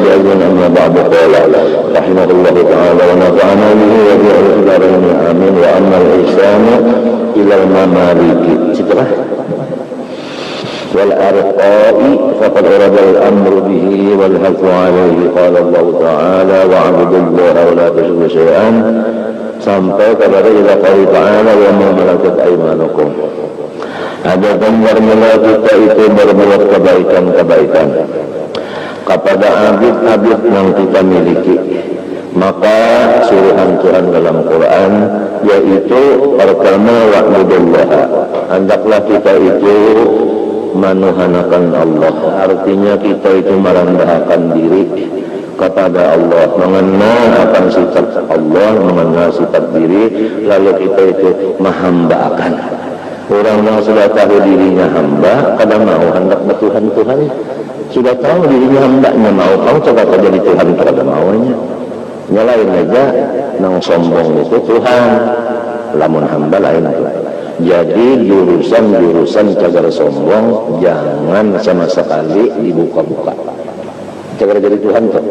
بأجل أما بعد قال رحمه الله تعالى ونفعنا به وبعلى الدارين آمين. وأما الإحسان إلى الممالك والأرقاء فقد ورد الأمر به والحث عليه. قال الله تعالى واعبدوا الله ولا تشركوا شيئا sampai kepada ila qauli ta'ala wa ma malakat aymanukum. Ada gambar kita itu berbuat kebaikan-kebaikan kepada abid-abid yang kita miliki. Maka suruhan Tuhan dalam Quran yaitu pertama wa'budullah, hendaklah kita itu manuhanakan Allah. Artinya kita itu merendahkan diri kepada Allah, mengenal akan sifat Allah, mengenal sifat diri, lalu kita itu menghambakan. Orang yang sudah tahu dirinya hamba, kadang mau hendak bertuhan Tuhan, sudah tahu dirinya hambanya mau, kau coba kau jadi Tuhan pada maunya. Nyalain aja, nang sombong itu Tuhan, lamun hamba lain Tuhan. Jadi jurusan cagar sombong jangan sama sekali dibuka-buka. Cagar jadi Tuhan tuh.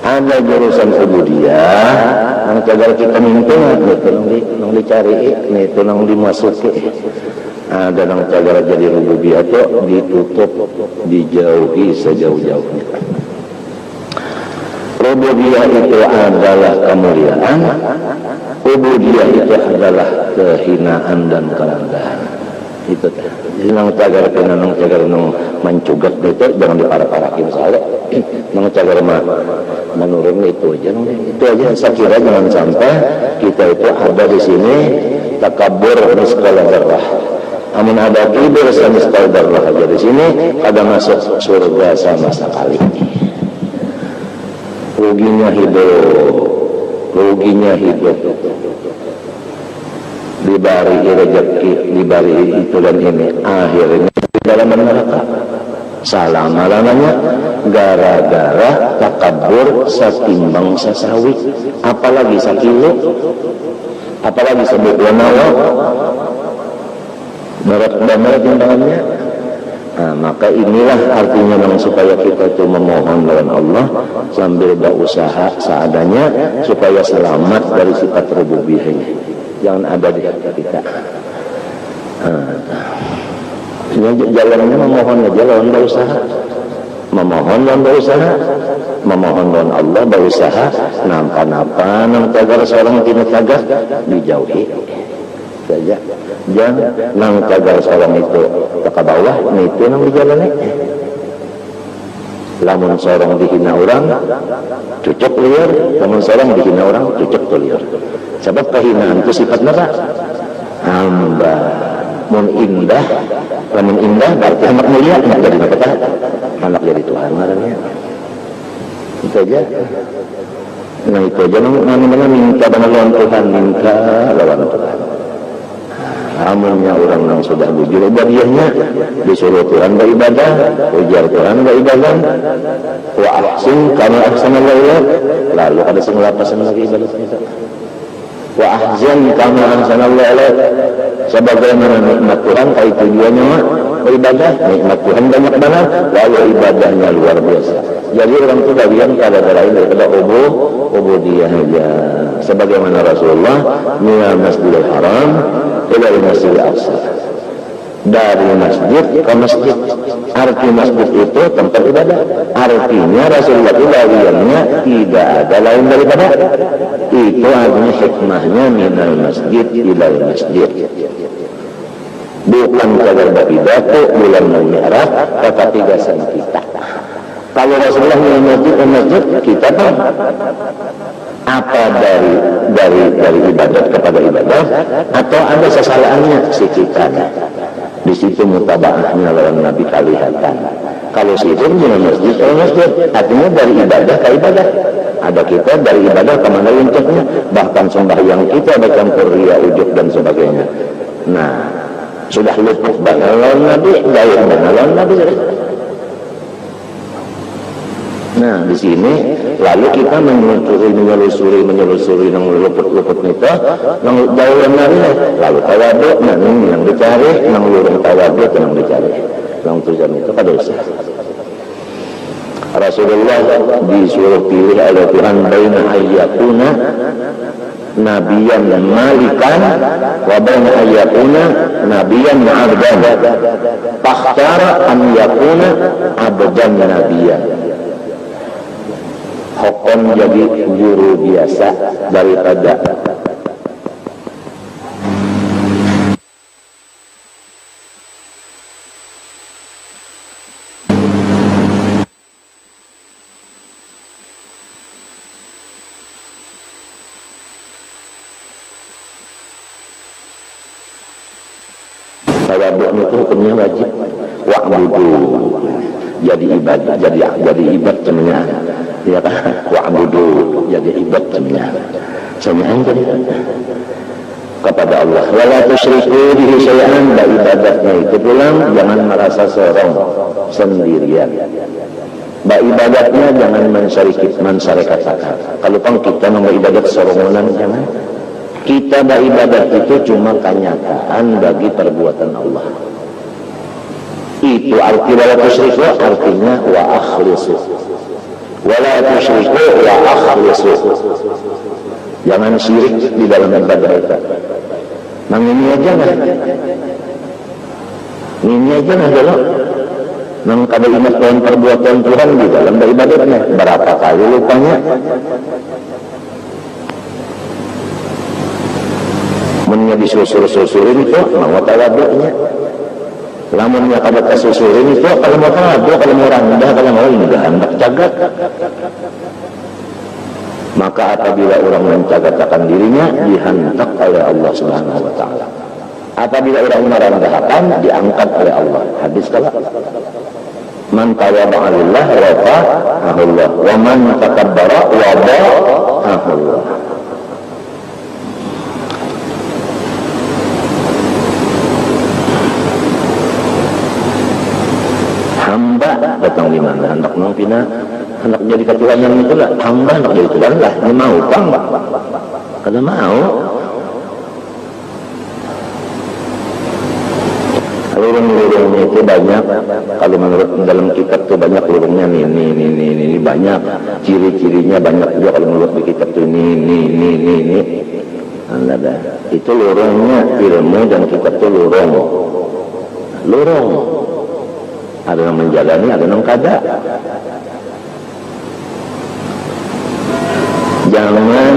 Ada jurusan ubudiyah, yang cagar kita minta, nang dicari, itu nang dimasuki. Ada nang cagar jadi rububiyah tuh ditutup, dijauhi sejauh-jauhnya. Rububiyah itu adalah kemuliaan, ubudiyah itu adalah kehinaan dan kerendahan. Itu nang cagar kena nang cagar nang mencugak itu jangan diparah-parahin soalnya nang cagar mah menurun itu aja saya kira jangan sampai kita itu ada di sini takabur misqal dzarrah. Amun ada kibir misqal dzarrah aja di sini kada masuk surga sama sekali. Ruginya hidup dibari rezeki, dibari itu dan ini, akhirnya di dalam neraka. Salah-malahnya gara-gara takabur satimbang sasawi, apalagi sakilo, apalagi sebut wanawa barat timbangannya. Nah, maka inilah artinya supaya kita itu memohon dengan Allah sambil berusaha seadanya supaya selamat dari sifat rububiyahnya. Jangan ada di hati kita. Jalannya memohon aja lawan berusaha. Memohon lawan berusaha. Memohon lawan Allah berusaha. Nampak-nampak nang cagar seorang kini cagar dijauhi saja. Jangan nang cagar seorang itu ke bawah, itu nang dijalani. Lamun seorang dihina orang, cucuk liar. Lamun seorang dihina orang, cucuk tuh liar. Sebab kehinaan itu sifat neraka. Hamba mun indah, lamun indah berarti amat mulia, anak jadi apa? Anak jadi Tuhan marahnya. Itu aja. Nah itu aja namanya minta dengan lawan Tuhan, minta lawan Tuhan. Amunnya orang yang sudah bujur ibadahnya disuruh Tuhan beribadah, ujar Tuhan beribadah, wa ahsin kama ahsanallahu, lalu ada senglapasan lagi ibadah kita. Wa ahzan kama ahsanallahu, sebagaimana nikmat Tuhan itu dianya mah beribadah, nikmat Tuhan banyak banget, lalu ibadahnya luar biasa. Jadi orang itu bagian pada lain daripada ubudiyah aja. Sebagaimana Rasulullah minal Masjidil Haram ila Masjidil Aqsa, dari masjid ke masjid. Arti masjid itu tempat ibadah. Artinya Rasulullah itu bagiannya tidak ada lain daripada itu. Artinya hikmahnya minal masjid ila masjid, bukan kadar berpidato bulan Mi'raj, tetapi gasan kita. Kalau Rasulullah menuju ke masjid, kita pun apa dari ibadat kepada ibadah, atau ada kesalahannya si kita. Di situ mutabaahnya lawan Nabi kelihatan. Kalau situ di masjid ke masjid, artinya dari ibadah ke ibadah. Ada kita dari ibadah ke mana lincahnya, bahkan sembahyang kita bercampur ria, ujub dan sebagainya. Nah, sudah luput banget lawan Nabi, gaya banget lawan Nabi. Nah, di sini lalu kita menyelusuri yang luput-luput itu, yang jauh yang lari, lalu tawadu, yang dicari, yang lurung tawadu, yang dicari, yang tujuan itu pada usaha. Rasulullah disuruh pilih oleh Tuhan baina ayyakuna nabiyan malikan wa baina ayyakuna nabiyan abdan. Fakhtara an yakuna abdan nabiyan. Hukum jadi guru biasa daripada tawadhu itu hukumnya wajib. Wa'budu jadi ibadah, jadi ibadah semuanya. Ya kan? Wa'budu jadi ibadah semuanya kepada Allah. Wala tusyriku bihi syai'an, ibadahnya itu pulang jangan merasa sorong sendirian. Ibadahnya jangan mensyarikatkan. Kalau pun kita mau ibadat sorongan jangan. Kita beribadat itu cuma kenyataan bagi perbuatan Allah. Itu arti wala tusyriku, artinya wa akhlisu. Wala tusyriku wa akhlisu. Jangan syirik di dalam ibadah kita. Nang ini aja lah. Ini aja lah dulu. Nang kada ingat dengan perbuatan Tuhan di dalam ibadatnya. Berapa kali lupanya? Mennya disusul-susulin itu mau tawadhu'nya. Lamunnya kada kasusulin itu kalau mau tawadhu, kalau mau rendah, kalau mau indah hendak jagat. Maka apabila orang menjaga-jagakan dirinya dihantar oleh Allah Subhanahu wa taala. Apabila orang merendahkan diangkat oleh Allah. Hadis kala man tawadha'a lillah rafa'ahu Allah wa man takabbara wada'ahu Allah. Hamba datang di mana hendak mengpina, hendak jadi ketuhanan itu lah. Hamba hendak jadi Tuhan lah. Ini mau bang, kalau mau. Lurung-lurungnya itu banyak. Kalau menurut dalam kitab itu banyak lurungnya ini banyak. Ciri-cirinya banyak juga kalau menurut di kitab itu ini. Ada. Itu lurungnya ilmu dan kitab itu lurung. Ada yang menjalani, ada yang kada. Jangan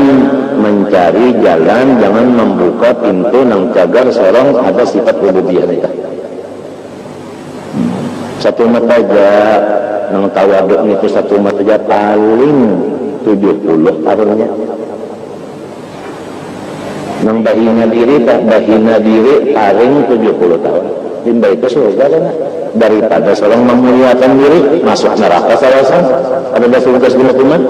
mencari jalan, jangan membuka pintu nang cagar sorong ada sifat rububiyah kita. Satu mata aja nang tawadhu itu satu mata aja paling 70 tahunnya. Nang bahina diri paling 70 tahun. Timba itu surga kan? Daripada seorang memuliakan diri masuk neraka salasan. Ada surga segala kuman.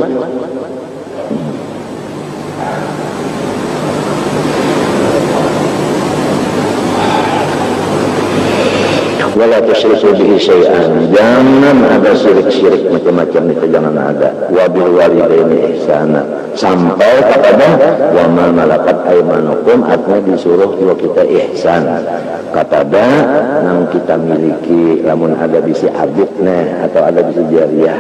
Wala tusyriku bihi syai'an. Jangan ada syirik-syirik macam-macam itu, jangan ada. Wa bil walidaini ihsana. Sampai kepada wa ma malakat aymanukum, artinya disuruh juga kita ihsan kepada yang kita miliki, lamun ada bisi abidnya atau ada bisi jariah.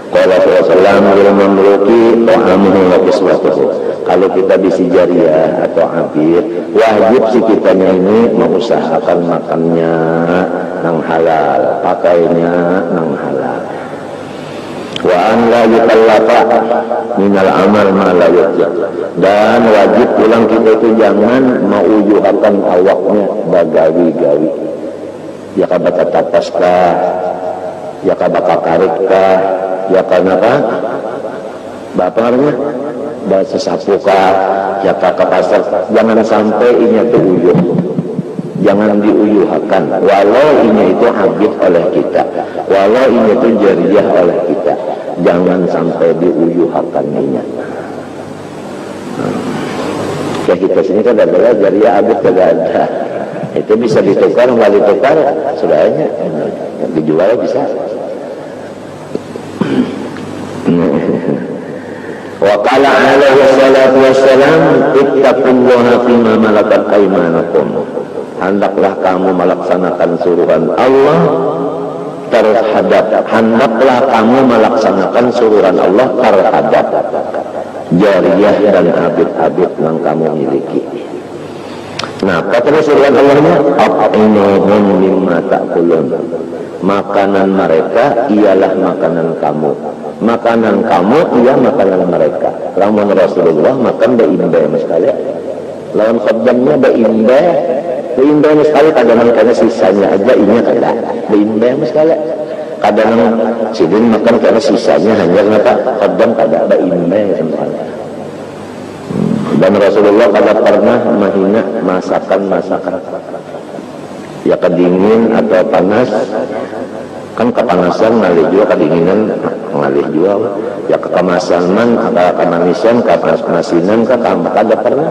Qala sallallahu alaihi mamluki ta'amuhu wa kiswatuhu. Kalau kita bisi jariah atau abid, wajib si kitanya ini mengusahakan makannya nang halal, pakainya nang halal. Wa an la yukallafa minal amal ma la yutjab. Dan wajib pulang kita itu jangan menguyuhkan awaknya bagawi-gawi. Ya kabata tapaskah, ya kabata karikkah, ya kenapa? Bapak namanya bahasa sapukah, ya ke pasar. Jangan sampai ini itu uyuh. Jangan diuyuhkan. Walau ini itu abid oleh kita, walau ini itu jariah oleh kita, jangan sampai diuyuhkan ini. Kayak kita sini kan ada jariah abid tidak ada. Itu bisa ditukar, nggak ditukar, sudahnya dijual bisa. Wa qala alaihi salatu wassalam ittaqullaha fima malakat aymanukum. Hendaklah kamu melaksanakan suruhan Allah terhadap, hendaklah kamu melaksanakan suruhan Allah terhadap jariyah dan abid-abid yang kamu miliki. Nah, kata suruhan Allahnya, at'imuhum mimma ta'kulun. Makanan mereka ialah makanan kamu. Makanan kamu ia makanan mereka. Lamun Rasulullah makan beimbe sekali. Lawan khaddamnya beimbe sekali, kadang karena sisanya aja inya kada. Beimbe sekali. Kadang sidin makan karena sisanya hanya kenapa khaddam kada beimbe sekali. Dan Rasulullah kada pernah menghina masakan-masakan. Ya kedingin atau panas, kan kepanasan ngalih juga, kedinginan ngalih juga. Ya kekemasan man, kemanisan, kepanasinan, kada pernah.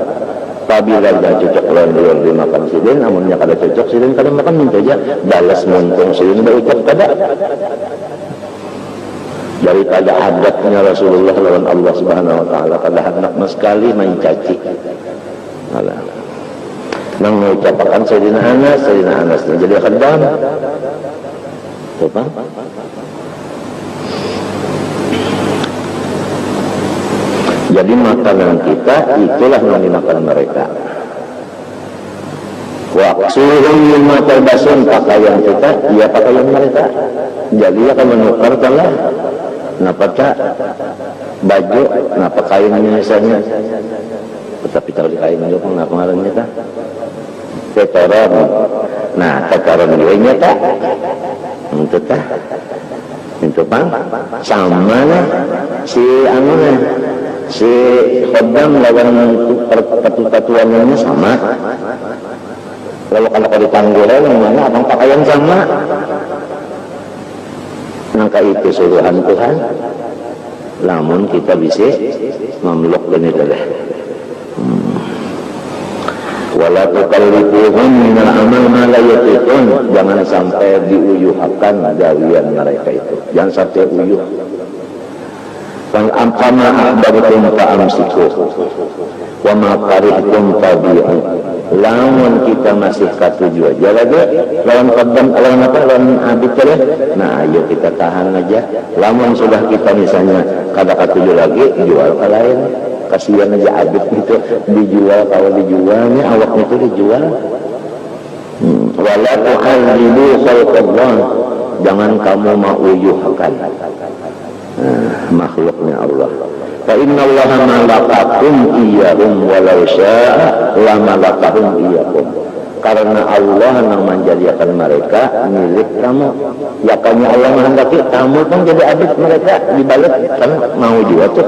Apabila ada cocok lawan dimakan sidin, namunnya kada cocok sidin kada makan minta aja balas muntung sidin berucap kada. Daripada adatnya Rasulullah lawan Allah Subhanahu wa taala kada hendak sekali main caci. Alah. Nang mengucapkan Sayyidina Anas jadi khaddam. Apa? Jadi makanan kita itulah yang dimakan mereka. Wa suruhum mimma talbasun, pakaian kita ia pakaian mereka. Jadi akan menukarkanlah napa tak baju, napa kainnya misalnya. Tetapi tahu di kain juga nggak pengaruhnya tak? Tetoron. Nah, tetoron juga tak? Untuk tak? Itu bang sama lah si anunya. Si khaddam lawan pertutuannya sama. Lalu kalau ditanggulnya yang mana abang pakaian sama. Maka itu suruhan Tuhan. Namun kita bisa memeluk dan itu dah. Wala tukallifuhum minal amal ma la yutiqun. Jangan sampai diuyuhkan gawian mereka itu. Jangan sampai uyuh. Wal amqama ahbabtum fa'amsiku wa ma karihtum tabi'un. Lamun kita masih katuju aja lagi lawan khaddam, lawan apa, lawan abid ya. Nah ayo kita tahan aja. Lamun sudah kita misalnya kada katuju lagi, jual ke lain. Kasihan aja abid itu dijual, kalau dijualnya awaknya itu dijual. Wala tu'allilu khalqallah. Jangan kamu menguyuhkan makhluknya Allah. Fa inna Allah malakakum iyahum walau sya'a la malakahum iyakum. Karena Allah yang menjadikan mereka milik kamu. Ya kanya Allah menghendaki kamu pun jadi abid mereka, dibalik kan mau juga tuh.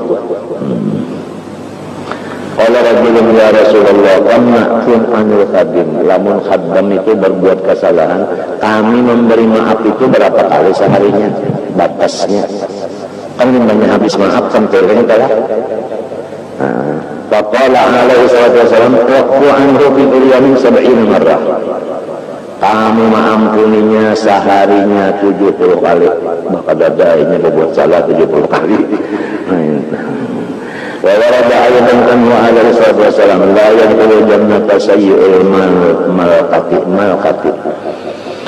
Qala rajulun ya Rasulullah qamna'un anil khadim. Lamun khaddam itu berbuat kesalahan, kami memberi maaf itu berapa kali seharinya, batasnya. Kan banyak habis maaf sampai ini kalah. Faqala alaihi salatu wasallam wa anhu fi yamin 70 marrah. Kamu mengampuninya seharinya 70 kali. Maka dadainya berbuat salah 70 kali. Wa warada ayatan anhu alaihi salatu wasallam la yadkhulu jannata sayyi'ul malqati.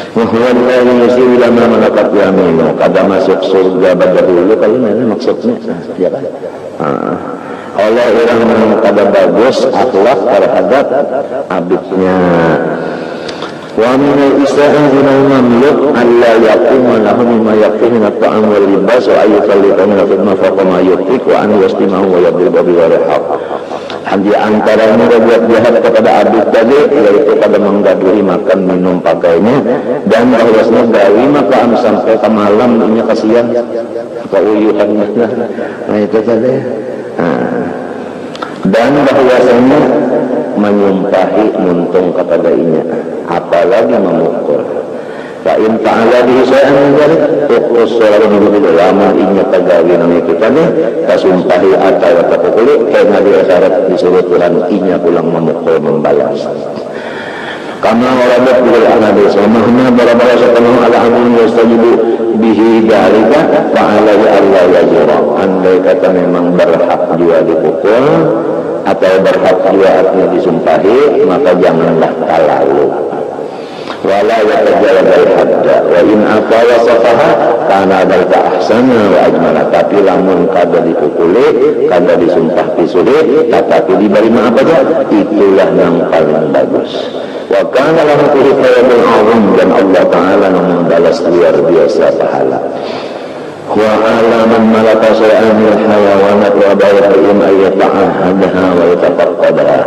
Wahwan lagi yusiru lama malakat yaminu. Kada masuk surga berdahulu. Kalau ini maksudnya ya kan? Allah orang yang kada bagus akhlak terhadap abidnya. Wa min isa'in minal mamluk alla yaquma lahu mimma yaqtihi at-ta'am wal libas wa ayyukallifa min al-khidmah faqa ma yutik wa an yastimahu wa yadriba bi ghairi haqq. Di antaranya berbuat jahat kepada abid tadi, yaitu pada menggaduhi makan minum pakainya, dan bahwasanya gawi maka sampai ke malam ini kasihan keuyuhannya. Nah itu tadi. Dan bahwasanya menyumpahi muntung kepada inya, apalagi memukul. Fa in ta'ala bihi syai'an min dzalik uqus salam bi lamun inya tagawi nang kita ni kasumpahi atau takukuli kena di isyarat disuruh Tuhan inya pulang memukul membalas. Karena orang berpikir Nabi Sallallahu barabara satanu ala amin yastajibu bihi dalika fa alaihi Allah yajra. Andai kata memang berhak dia dipukul atau berhak dia artinya disumpahi, maka janganlah terlalu. wala yatajawazal hadda wa in afa wa safaha kana dalika ahsana wa ajmala. Tapi lamun kada dipukuli, kada disumpah pisuli, tetapi diberi maaf aja, itulah yang paling bagus. Wa kana lahu khayrun 'azim, dan Allah Ta'ala membalas luar biasa pahala. Wa 'ala man malaka syai'an min hayawanat wa bayyahum ay yata'ahadaha wa yatafaqqadaha.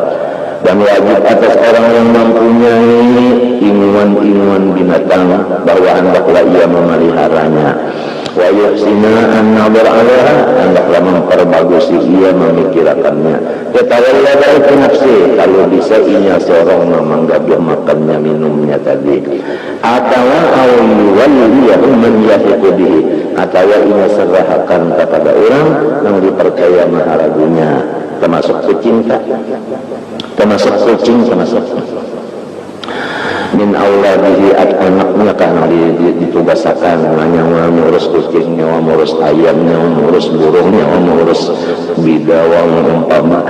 Dan wajib atas orang yang mempunyai ilmuwan binatang bahwa hendaklah ia memeliharanya. Wa yuhsina an-nadhar 'alaiha, hendaklah memperbagusi ia memikirkannya. Yatawalla baik nafsi, kalau bisa ia seorang memanggaduh makannya minumnya tadi. Atawa awliyahum man yahiqu bihi, atau ia serahkan kepada orang yang dipercaya maharagunya, termasuk kucing termasuk min auladihi, anaknya karena ditugaskan hanya mengurus kucingnya, mengurus ayamnya, mengurus burungnya, mengurus bidawa umpama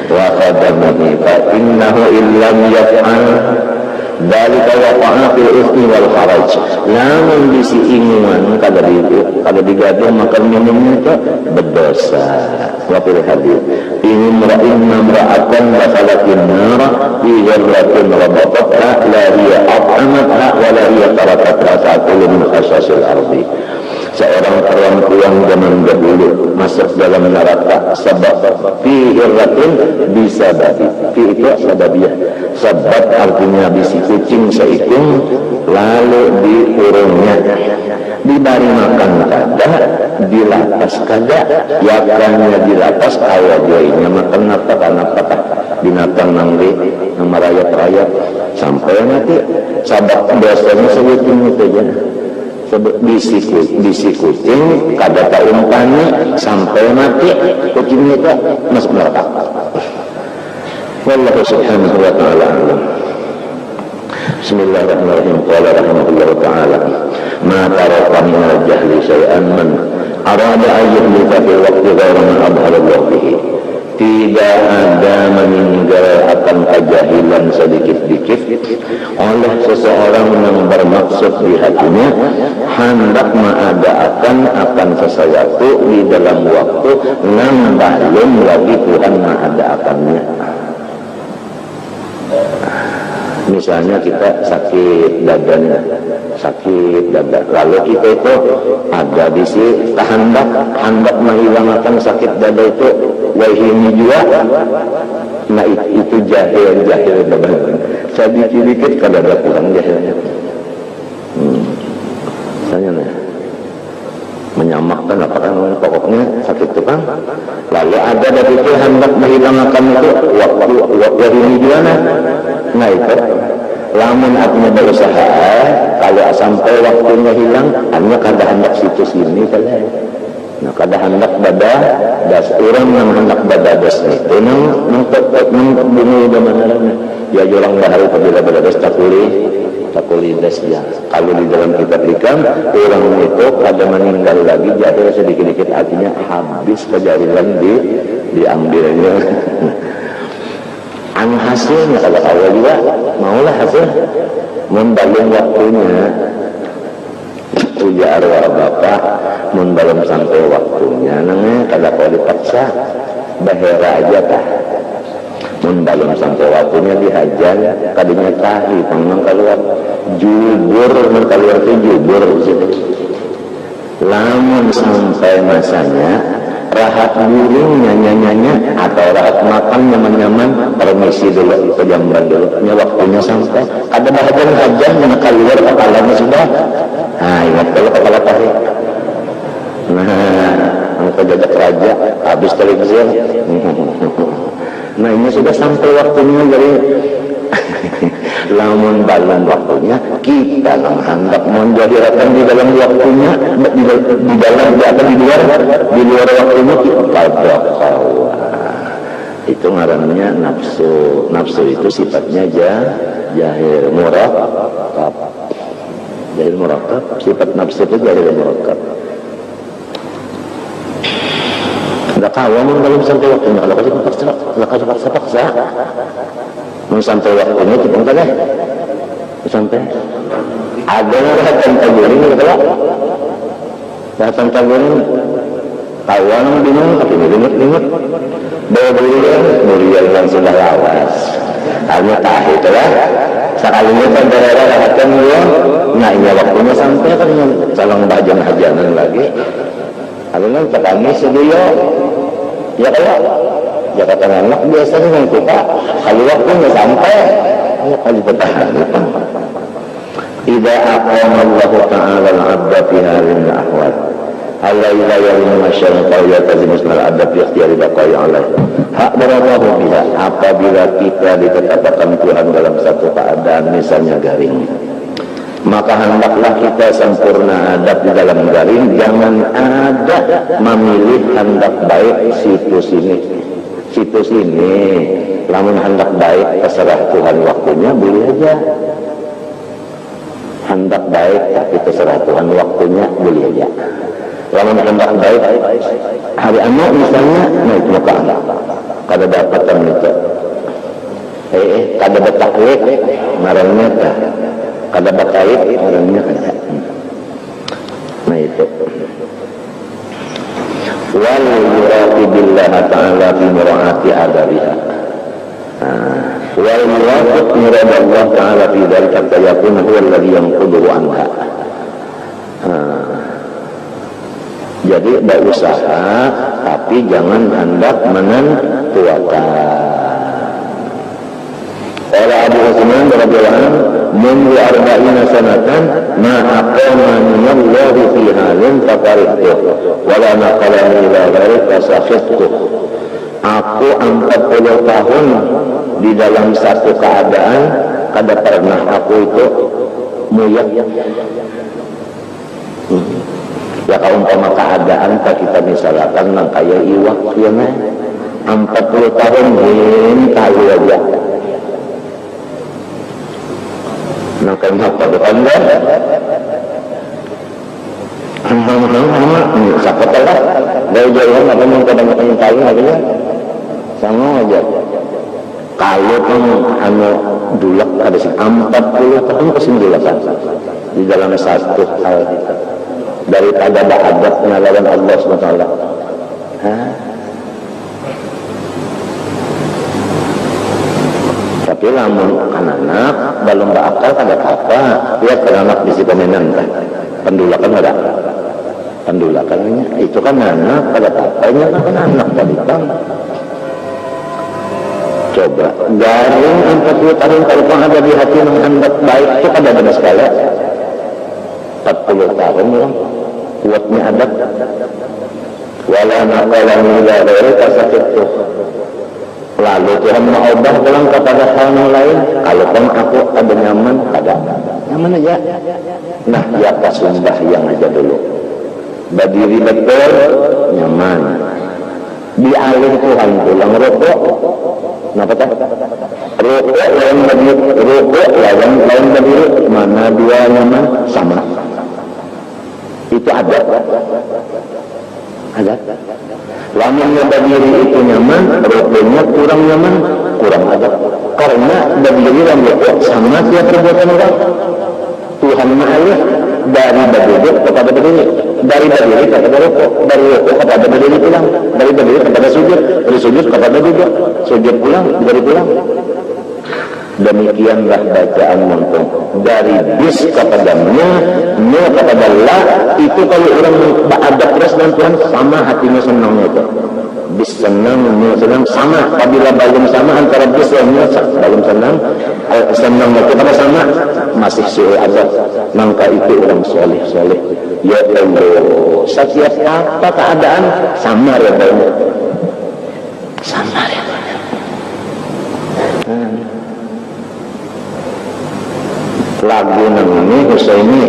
wa khadamihi fa innahu illam yaf'al dalika waqa'a fil ithmi wal haraj. Namun bisi inguan kada digaduh makan minumnya itu berdosa. Wa fil hadits inna imra'atan dakhalatin nar fi jarratin rabatatha la hiya at'amatha wa la hiya tarakatha ta'kulu min khasasil ardi. Seorang perempuan zaman dahulu masuk dalam neraka sebab fi hirratin bisa babi. Fi itu sababiyah. Sebab artinya bisi kucing seikung, lalu diurungnya, diberi makan kada, dilapas kada, yakannya dilapas awajainya makan apa binatang nangli yang merayap-rayap sampai nanti sabab biasanya sebutin itu aja. Bisi kucing kada tak umpani sampai mati kucing itu masuk neraka. Wallahu subhanahu wa ta'ala alam. Bismillahirrahmanirrahim. Qala rahimahullahu ta'ala ma taraka min al-jahli syai'an man arada an yuhlika fi waqti ghayra man adhalallahu bihi. Tidak ada meninggal akan kejahilan sedikit-dikit oleh seseorang yang bermaksud di hatinya hendak mengadakan akan sesuatu di dalam waktu yang belum lagi Tuhan mengadakannya. Misalnya kita sakit dada, lalu kita itu ada di sini hendak menghilangkan sakit dada itu, wahini juga, nah itu jahil beban. Sedikit kada ada kurang jahilnya. Misalnya menyamakkan apa kan pokoknya sakit itu kan, lalu ada dari itu hendak menghilangkan itu wahini juga nah itu lamun artinya berusaha kalau sampai waktunya hilang hanya kada hendak situ sini saja. Nah kada hendak bada das orang yang hendak bada das itu nang bunyi bagaimana ya orang bahari apabila bada das takuli das ya. Kalau di dalam kitab hikam orang itu kada meninggal lagi jahil sedikit-sedikit artinya habis kejahilan diambilnya. An hasilnya kalau awal juga maulah hasil membalum waktunya ujar arwah bapak membalum sampai waktunya nangnya kada kau dipaksa bahera aja kah membalum sampai waktunya dihajar kadinya tahi panggang keluar jubur keluar itu jubur lamun sampai masanya rahat burung nyanyi atau rahat makan nyaman-nyaman permisi dulu ke jamban dulu waktunya sampai ada bahagian hajar yang keluar kepalanya sudah ingat kalau kepala tarik angka jajak raja habis televisi nah ini sudah sampai waktunya jadi lamun balon waktunya kita hendak menjadikan di dalam waktunya di dalam atau di luar waktunya kita kawa itu ngarannya nafsu itu sifatnya jahil murakab sifat nafsu itu jahil murakab nggak kawa belum sampai waktunya kalau kasih paksa sampai waktunya kita enggak deh sampai ada yang taburin kalau datang taburin kawan bingung tapi dengar bawa beliau langsung dah lawas hanya tak itulah sekalinya kan daerah rakyat dia nah ini waktunya sampai kan calon bajan hajanan lagi alungan kami sedia ya kalau ya kata anak biasanya yang kita kalau waktunya sampai ya kali bertahan idza aqama Allah ta'ala al-'abda fi hadhihi al-ahwal alla ya'lamu masyarakat yatazimusna al-'abda fi ikhtiyari baqai 'alaihi hak barakallahu biha apabila kita ditetapkan Tuhan dalam satu keadaan misalnya garing maka hendaklah kita sempurna adab di dalam garing jangan ada memilih hendak baik situs ini lamun hendak baik terserah Tuhan waktunya boleh aja hendak baik tapi terserah Tuhan waktunya boleh aja lamun hendak baik hari anak misalnya naik muka anak kada dapatan itu kada betakwik marahnya kah kada bakait marahnya kada nah itu wal yuraqibillah ta'ala fi mura'ati adabiha wal muraqib murad Allah ta'ala fi dzalika fayakun huwa alladhi yanquduhu anha jadi berusaha tapi jangan hendak menentukan Qala Abu Utsman radhiyallahu anhu mundu arba'ina sanatan ma aqamani Allah fi halin fatarihtu wa la naqalani ila ghairi fasakhtu aku 40 tahun di dalam satu keadaan kada pernah aku itu muyak ya kalau umpama keadaan tak kita misalkan nang kaya iwak ya mah 40 tahun ini tahu aja nang kaya apa depan dah siapa tahu lah dari jauh apa yang kadang-kadang tahu aja sama aja kalau kan anu dulak ada sih 40 tahun kesimpulan di dalam satu hal itu daripada adabnya lawan Allah SWT tapi lamun anak belum berakal kada apa lihat ke anak di sipanenan pendulakan ada pendulakannya itu kan anak kada apa-apanya kan anak tadi kan coba garing 40 tahun kalau pun ada di hati yang hendak baik itu kada ada sekali 40 tahun orang kuatnya adab wala naqalani ila ghairi fasaqtu lalu Tuhan mengubah pulang kepada hal yang lain kalau pun aku ada nyaman ada nyaman aja nah ya kasumbah yang aja dulu berdiri betul nyaman dialih Tuhan pulang rokok kenapa tak rokok lawan berdiri rokok lawan berdiri mana dua nyaman sama itu ada lamun berdiri itu nyaman rokoknya kurang nyaman kurang ada karena berdiri dan rokok sama tiap perbuatan orang Tuhan mengalih dari berdiri kepada berdiri dari berdiri kepada rokok dari rokok kepada berdiri pulang dari berdiri kepada sujud dari sujud kepada duduk sujud pulang dari pulang demikianlah bacaan mumpung dari bis kepada mu kepada la itu kalau orang beradab terus dengan Tuhan sama hatinya senangnya itu bis senang mu senang sama apabila belum sama antara bis dan mu belum senang itu pada sama masih sulit ada maka itu orang soleh ya Allah setiap apa keadaan sama ya banyak sama ya lagu ini Husaini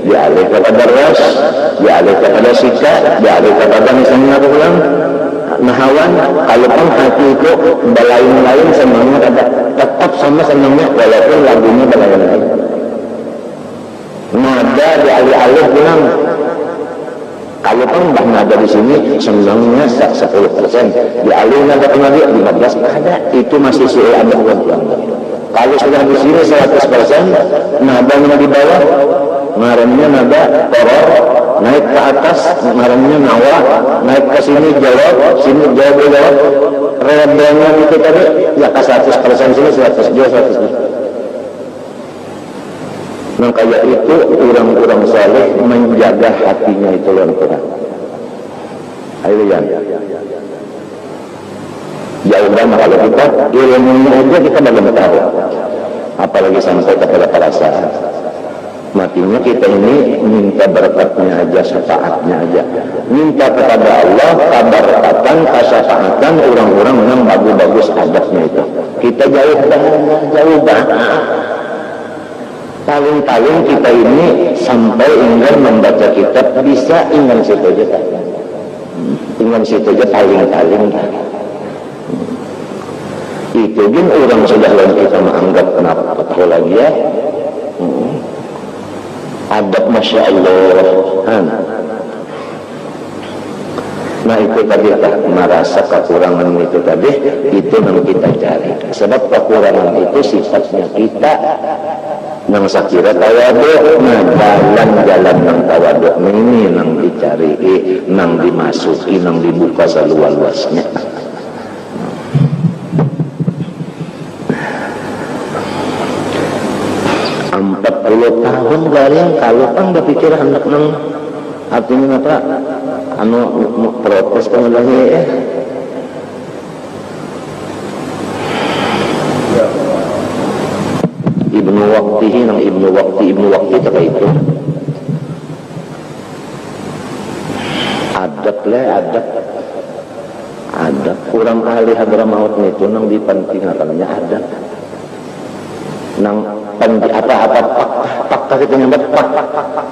dialih kepada ras dialih kepada sika dialih kepada misalnya apa bilang nahawan kalau pun hati itu belain-lain senangnya tetap sama senangnya walaupun lagunya belain-lain nada dialih-alih bilang kalau pun nada di sini senangnya 10% dialih nada kembali 15 ada itu masih sulit ada uang Kalau sudah di sini 100%, nadanya di bawah, ngarannya nada teror, naik ke atas, ngarannya nawa, naik ke sini jawab, sini jawab, redanya itu tadi, ya ke 100% sini 100 jauh 100. Nah kayak itu orang-orang saleh menjaga hatinya itu yang kurang. Ayo ya. Jauh banget kalau kita ilmunya aja kita belum tahu, apalagi sampai kepada perasaan. Matinya kita ini minta berkatnya aja, syafaatnya aja, minta kepada Allah kabarkatan, kasyafaatan orang-orang yang bagus-bagus adabnya itu. Kita jauh banget. Paling-paling kita ini sampai ingin membaca kitab bisa ingin situ aja, paling-paling. Itu pun orang sudah lain kita menganggap kenapa tahu lagi ya. Adab Masya Allah. Nah itu tadi tak merasa kekurangan itu tadi, itu yang kita cari. Sebab kekurangan itu sifatnya kita. Nang sakira tawaduk, nah jalan nang tawaduk ini nang dicari, nang dimasuki, nang dibuka seluas-luasnya. 40 tahun garing kalau kan berpikir anak nang artinya apa anu protes kemudiannya Ibnu Waqti apa itu adab kurang ahli Hadramaut itu nang dipentingkannya adab nang apa pakta kita nyambat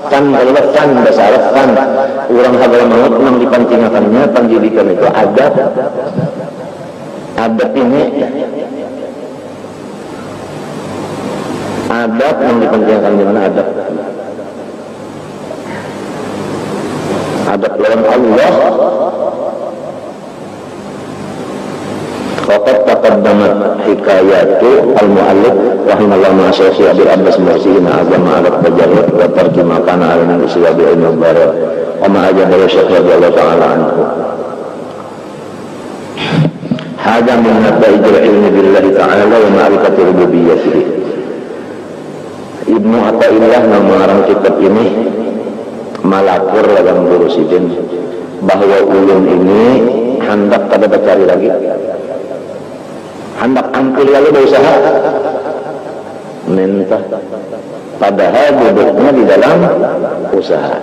kan bahasa Arab kan orang Hadramaut nang dipentingkannya pendidikan itu adab ini adab yang dipentingkan di mana adab lawan Allah. Faqad taqaddamat hikayatu al-mu'allif rahimahullah ma Syekh Abi Abbas Mursiin azama ala tajarrud wa tarki ma kana ala al-iswa bi ilmi al-bara wa ma ajaba Syekh radhiyallahu ta'ala anhu. Hada min nataij al-ilmi billahi ta'ala wa ma'rifati rububiyyatihi. Ibnu Athaillah mengarang kitab ini malapur dalam Burusidin bahwa ulun ini hendak pada bercari lagi, hendak angkul lalu berusaha mentah, padahal duduknya di dalam usaha.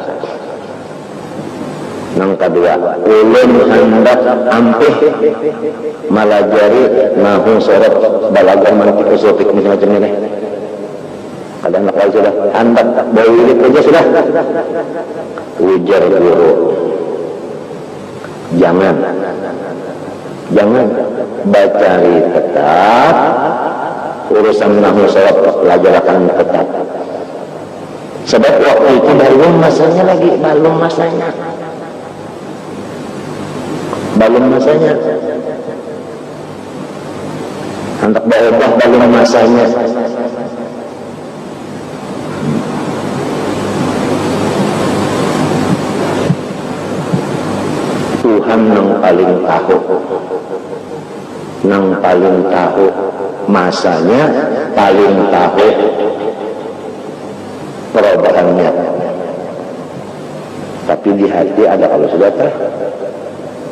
Yang kedua, ulun hendak ampih malajari nahu sorot balagan mantik usul fikih macam ini. Ada anak lain sudah, hendak bawa wirid aja sudah. Ujar guru, jangan bacari tetap, urusan nahu sorot pelajaran tetap. Sebab waktu itu belum masanya. Hendak berubah belum masanya. Tuhan yang paling tahu masanya, paling tahu perubahannya. Tapi di hati ada kalau sudah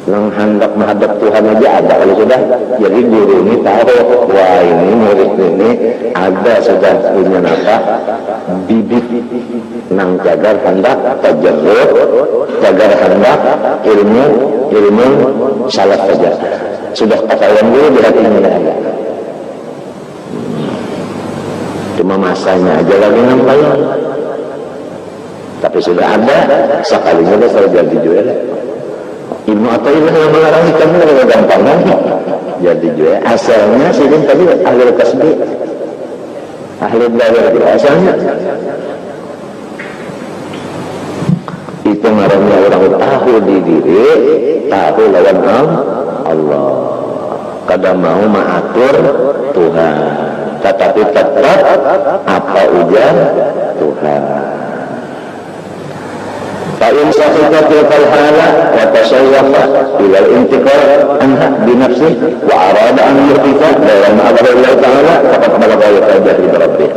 yang hendak menghadap Tuhan aja ada kalau sudah. Jadi guru ini tahu, wah ini murid ini ada sudah punya apa bibit nang jagar hendak tajarrud, jagar hendak ilmu salat saja. Sudah ketahuan dulu di hatinya ada. Cuma masanya aja lagi nampayan. Tapi sudah ada sekalinya dah saya jadi jual. Ibnu Athaillah yang melarang kamu lebih gampang jadi jual. Asalnya sidin tadi ahli kasbi, ahli belajar asalnya. Itu ngarannya orang tahu di diri, tahu lawan Allah. Kadang mau mengatur Tuhan. tetapi tetap apa ujar Tuhan. Fa'in sahika tilkal hala wa tasawwafa ila al-intiqal anha binafsih wa arada an yurtika dalam Allah Ta'ala faqad balagha yatajahi rabbih.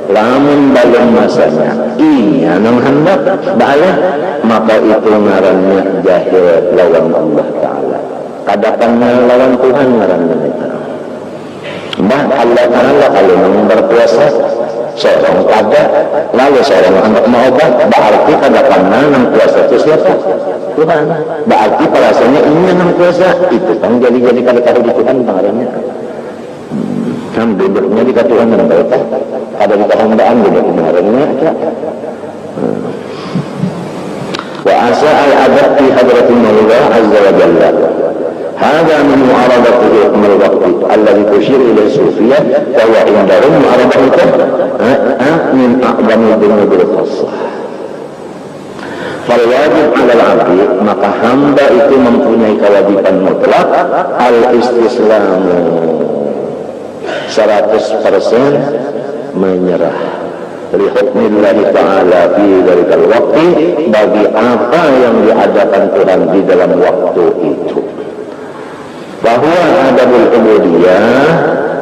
Lamun balon masanya iya nang hendak balik maka itu ngarannya jahil lawan Allah Ta'ala. Kadakannya lawan Tuhan ngarannya itu. Bah Allah Ta'ala kalau mau berpuasa seorang kagak lalu seorang anak mau obat berarti kadakannya nang puasa itu siapa? Tuhan. Berarti perasanya ini nang puasa itu kan jadi kali-kali di Tuhan ngarannya. Kan duduknya di Tuhan dan mereka ada di kehendaan juga kemarinnya wa asa al-adab fi hadratin Allah azza wa jalla hadha min mu'aradati hukm al-waqti alladhi tushir ila sufiyah wa huwa indahum mu'aradatu min a'zami dhunubil khassah. Fal wajib 'ala al-'abdi maka hamba itu mempunyai kewajiban mutlak al-istislamu 100% menyerah li hukmillahi ta'ala fi dzalikal waqti bagi apa yang diadakan Tuhan di dalam waktu itu. Bahwa adabul ubudiyah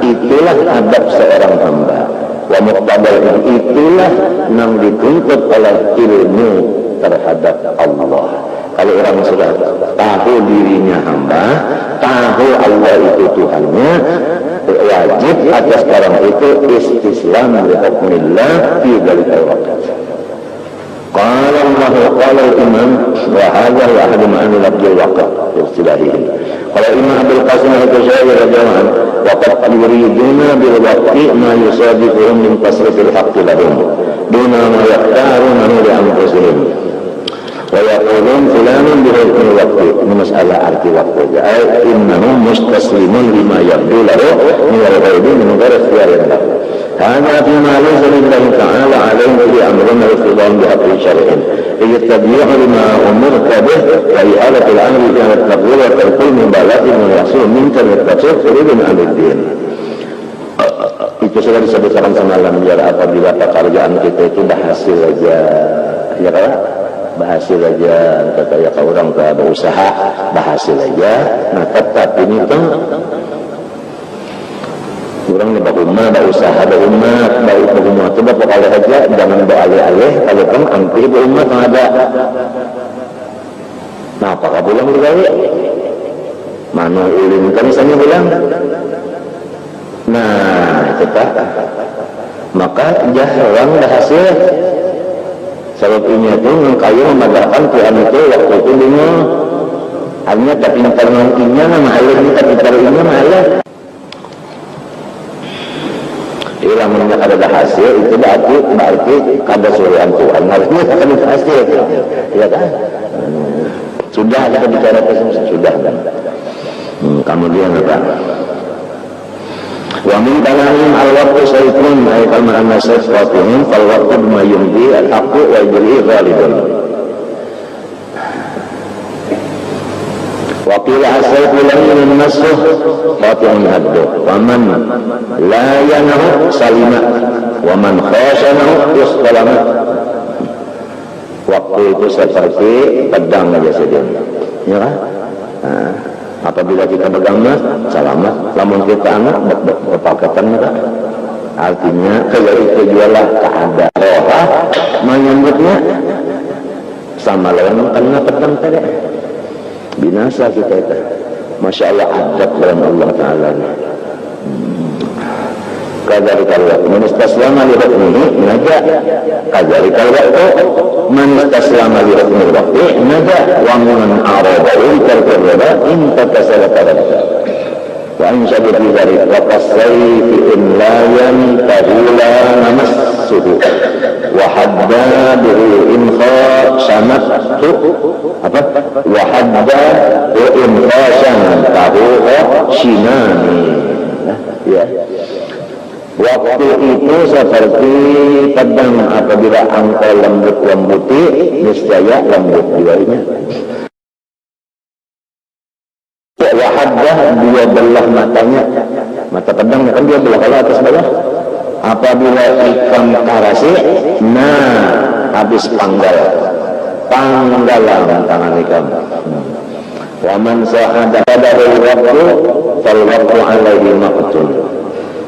itulah adab seorang hamba. Wa muqtadal itulah yang dituntut oleh ilmu terhadap Allah. Kalau orang sudah tahu dirinya hamba, tahu Allah itu Tuhannya, wajib atas orang itu istislam li hukmillah fi dzalikal waqt. Qala Allah qala al-imam wa hadha wa ahadu ma'ani labdil waqt istilahihi. Qala Imam Abdul Qasim al-Ghazali radhiyallahu anhu wa qad yuriduna bil waqti ma yusadifuhum min tasrifil haqqi lahum duna ma yaqtaruna li anfusihim. ويقولون فلان بحكم الوقت من مسألة أرض وقت أي إنه مستسلم لما يبدو له من الغيب من غير اختيار له هذا فيما ليس لله تعالى عليه في أمرنا الاقتضاء بحق شرع إذ التبييع لما أمرت به وإعادة الأمر إلى التقوير والتنقل من بلاغ من يحصل منك للتفسير تريد من أمر الدين. Itu sudah disebutkan semalam biar apabila pekerjaan kita itu berhasil aja ya kan? Berhasil aja kata ya kalau orang tak berusaha berhasil aja nah tetap ini tuh orang berumah berusaha berumah itu berapa kali aja jangan beralih-alih kalau kan anti berumah tak ada nah apakah pulang berkali mana ulin kan misalnya pulang nah itu tak maka jarang berhasil. Sebab ini itu mengkayu memadahkan Tuhan itu waktu itu bingung hanya tak pintar nantinya nama Allah ini tak pintar ini nama Allah ilhamnya ada hasil itu berarti kada surian Tuhan harusnya akan hasil ya kan sudah kita bicara sudah kan kemudian apa wa min kalamihim al-waqtu sayfun ay kama anna sayfatihim fal waqtu bima yumdi al-haqqu wa yajri ghalibun wa qila as-sayfu lam nasuh qati'un haddu wa man la yanahu salima wa man khashanahu yustalama. Waktu itu seperti pedang aja saja ya kan apabila kita bergambar selamat lamun kita anak berpakatan artinya kalau itu jualah keadaan roha menyambutnya sama lawan karena petang tadi binasa kita itu Masya Allah adab dalam Allah Ta'ala kadzalika man istaslama li hukmihi naja kadzalika man istaslama li hukmi waqti naja wa man arada al-qurba in tatasallata wa in shadda fi dzalik wa qasayfi in la yantahila namassuhu wa haddaduhu in khasanatu apa wa haddadu in khasanatu shinani ya. Waktu itu seperti pedang apabila engkau lembut-lembuti niscaya lembut jualnya. Wahaddah dua belah matanya, mata pedang kan dua belah kalau atas bawah apabila ikam karasi habis panggalan tangan ikam. Wa man sa'ada dari waktu fal waktu alaihi maqtul.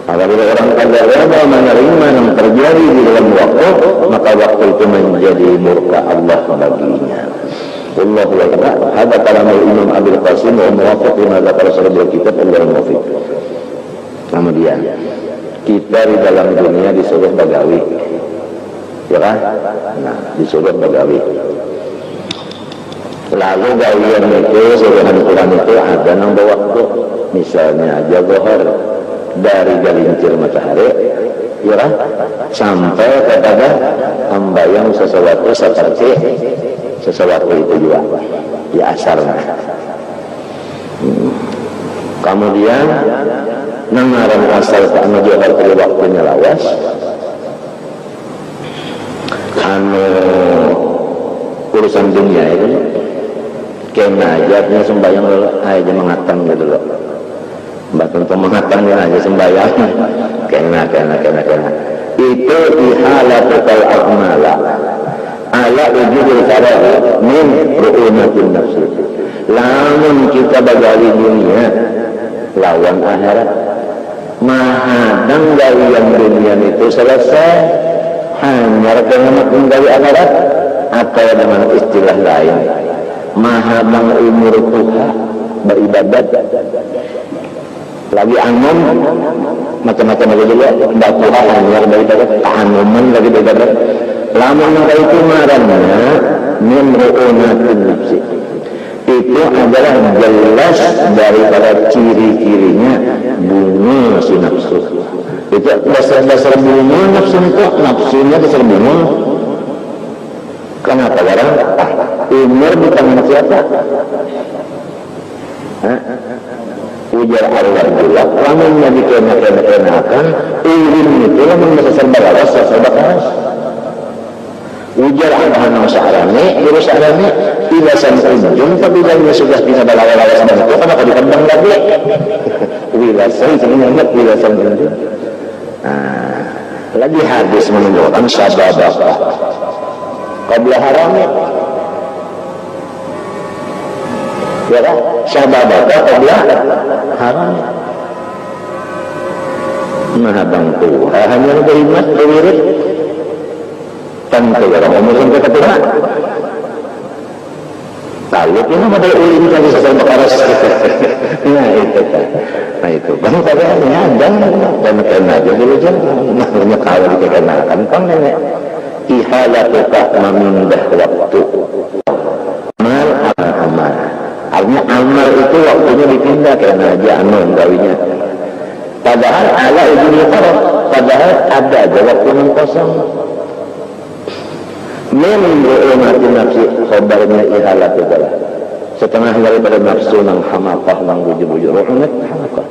Apabila orang kadang menerima yang terjadi di dalam waktu, maka waktu itu menjadi murka Allah baginya. Wallahu a'lam. Hada kalamul Imam Abil Qasim wa muwafiq lima dzakara sahibul kitab Allahul muwaffiq. Kemudian kita di dalam dunia disuruh bagawi, ya kan? Nah, disuruh bagawi. Lalu gawian itu, suruhan Quran itu ada nambah waktu. Misalnya aja zuhur dari gelincir matahari, ya kan? Sampai kepada membayang sesuatu seperti sesuatu itu juga di asarnya. Kemudian nangaran asal karena juga dari waktunya lawas urusan dunia itu kena aja sembahyang aja mengatang gitu loh, mbak tentu mengatang aja sembahyang kena itu ihalatul a'mala ala ujudul farah min ru'unatin nafsi. Lamun kita bagali dunia lawan akhirat, mahadang gawian dunia itu selesai hanya dengan menggali akhirat, atau dengan istilah lain mahadang umur Tuhan beribadat lagi anum macam-macam lagi juga mbak Tuhan hanya beribadat anuman lagi beribadat. Lamun itu marahnya min ru'unatin nafsi, itu adalah jelas daripada ciri-cirinya bunga si nafsu. Itu dasar-dasar bunga nafsu itu, nafsunya dasar bunga. Kenapa orang? Umur di tangan siapa? Ujar Allah juga, lamunnya dikena-kenakan, ilmu itu lamun serba lawas, serba keras. Ujar Al-Hana Sa'arani, Guru Sa'arani, ilasan ujung, tapi bila sudah bisa balawa-lawas dan itu, kenapa dikembang lagi? Wilasan, saya ingat wilasan ujung. Lagi hadis menunjukkan sababaka qabla harami. Ya kan? Sababaka qabla harami. Mahadang Tuhan, hanya berimat, berwirid. Tentu orang umur sampai ke Tuhan. Lalu ini modal ulin kali sesal bakaras. Nah itu bang katanya dan kena aja dulu jangan namanya kalau dikenakan kan nenek ihalatuka memindah waktu amal. Artinya amal itu waktunya dipindah karena aja gawinya. Padahal ala ibnu Qarab, padahal ada aja waktu yang kosong. Membuat nafsi khabarnya ihalat adalah setengah daripada nafsu nang hamakah nang bujur-bujur ruhunat hamakah.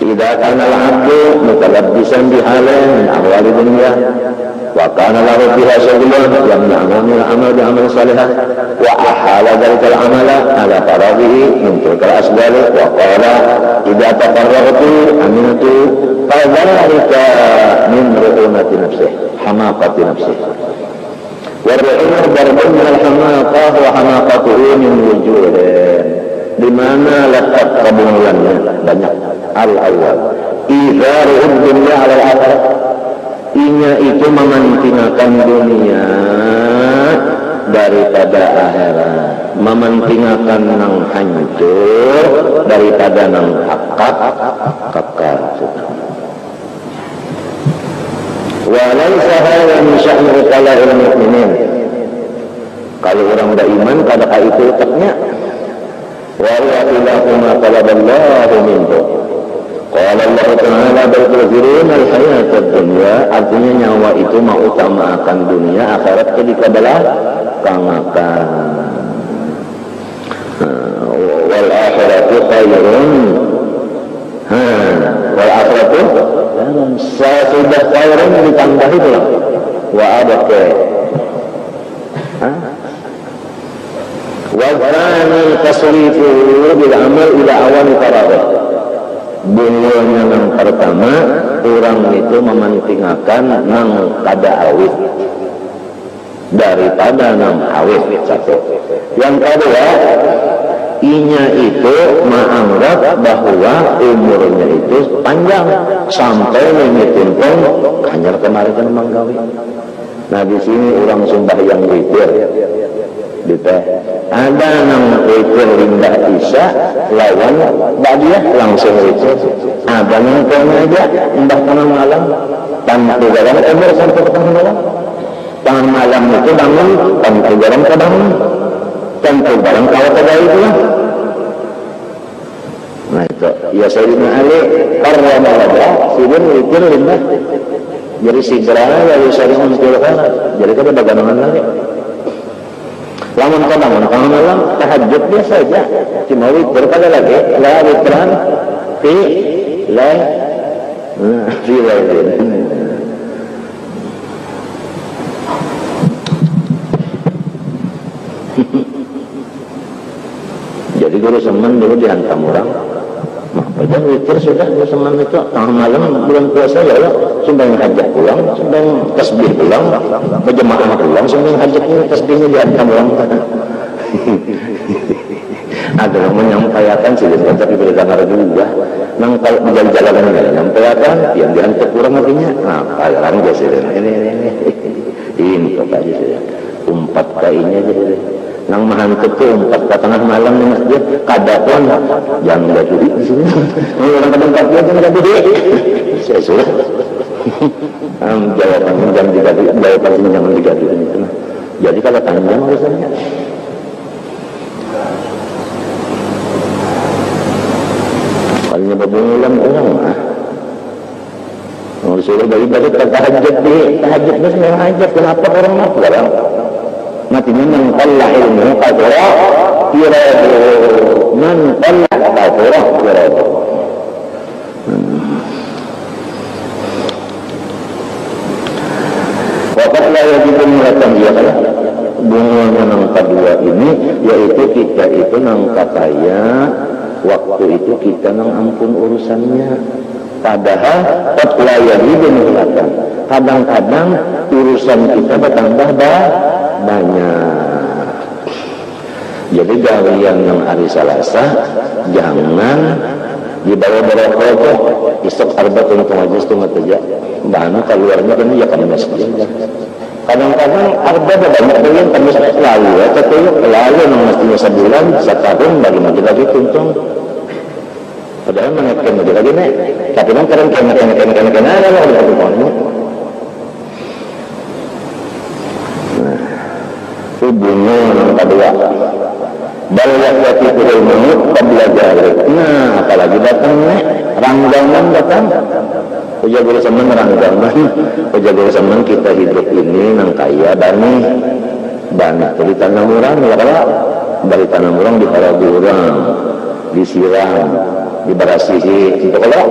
Idza kana al-'abdu mutalabbisan bihalin min ahwali dunya wa kana lahu fiha syaghlun yamna'u min al-amal bi amal salihah wa ahala dhalika al-amala ala faraghihi min tilka al-asbab wa qala idza taqarrabtu aminatu fa dhalika min ruhunati nafsihi hamakati nafsihi. War'umar barbun al-hamaqah wa hamaqatuhu min wujuhin. Di mana letak kebungulannya? Banyak. Al-awwal idharu'ud dunya al-akhirah. Inya itu mementingkan dunia daripada akhirat, mementingkan nang hancur daripada nang kekal. Walaysa hadza min sya'ni uqala'il mu'minin. Kalau orang beriman pada itu letaknya. Wa ilahu ma talaballahu minhu. Qala Allah Ta'ala bal tu'thiruna al-hayata ad-dunya, artinya nyawa itu mau utamakan dunia, akhirat ketika belakangan. Wal akhiratu khairun. Wal akhiratu saya sudah khairun ditambah itu lah. Wa ada ke wa dzani tasrifu bil amal ila awal faragh. Bungonya yang pertama orang itu mementingkan nang kada awit daripada nang awit satu. Yang kedua, inya itu menganggap bahwa umurnya itu panjang sampai menghitung kanyar kemarin kan manggawi. Nah di sini orang sembahyang witir, gitu. Ada nang witir limbah isya lawan badiah langsung witir. Ada nang aja limbah tengah malam tanpa garam umur sampai ke tengah malam. Tengah malam itu bangun tanpa garam ke bangun. Tanpa garam kalau ke itu lah. Nah itu ya Sayyidina Ali karena ada sidin witir limbah. Jadi segera lalu saya menunjukkan. Jadi kada bagaimana lagi. Lamun tengah malam tahajud biasa saja. Cuma witir kada lagi. La witran fi lailin. Jadi guru semen dulu dihantam orang. Padahal witir sudah semen itu tengah malam bulan puasa ya Allah sumbang hajat pulang, sumbang tasbih pulang, berjemaah pulang, sumbang hajatnya tasbihnya dihantam orang. Ada yang menyampaikan sih, tapi berdengar juga. Nang kalau jalan-jalan menyampaikan, yang dihantam kurang artinya. Nah, payaran aja sih. Ini kok aja sih. Umpat kainya aja sih. Nang mahantuk tuh umpat ke tengah malam di masjid, kadapun jangan ada duit di sini. Orang kadang dia jangan ada duit. Saya sudah. Jawabannya jangan digaduh, jawabannya jangan digaduh itu. Jadi kalau tanya urusannya. Kalau berbungulan orang mah. Kalau suruh dari tahajud di tahajudnya semua hajat. Kenapa orang mah sekarang? Matinya man qalla ilmuhu qadra iradu man qalla qadra iradu. Waqad la yajibu muratan dia kan bunga yang kedua ini yaitu kita itu nang katanya waktu itu kita nang ampun urusannya padahal qad la yajibu muratan kadang-kadang urusan kita bertambah banyak. Jadi gawian yang hari Selasa jangan dibawa-bawa kelompok istok arbat untuk majlis itu mataja bahana keluarnya kan ya kan masjid. Kadang-kadang arba banyak yang kami lalu ya tapi lalu yang mestinya sebulan setahun bagi majlis lagi tuntung. Padahal mengekan majlis lagi nih tapi kan kena ada lah udah berpuluh. Bunga yang kedua banyak yati kuril menut kabla jalik. Nah apalagi datang nih ranggangan datang uja guru semen ranggangan uja guru semen kita hidup ini nang kaya bani dari tanah murang ya kalau dari tanah murang di Haraburang disiram diberasihi itu kalau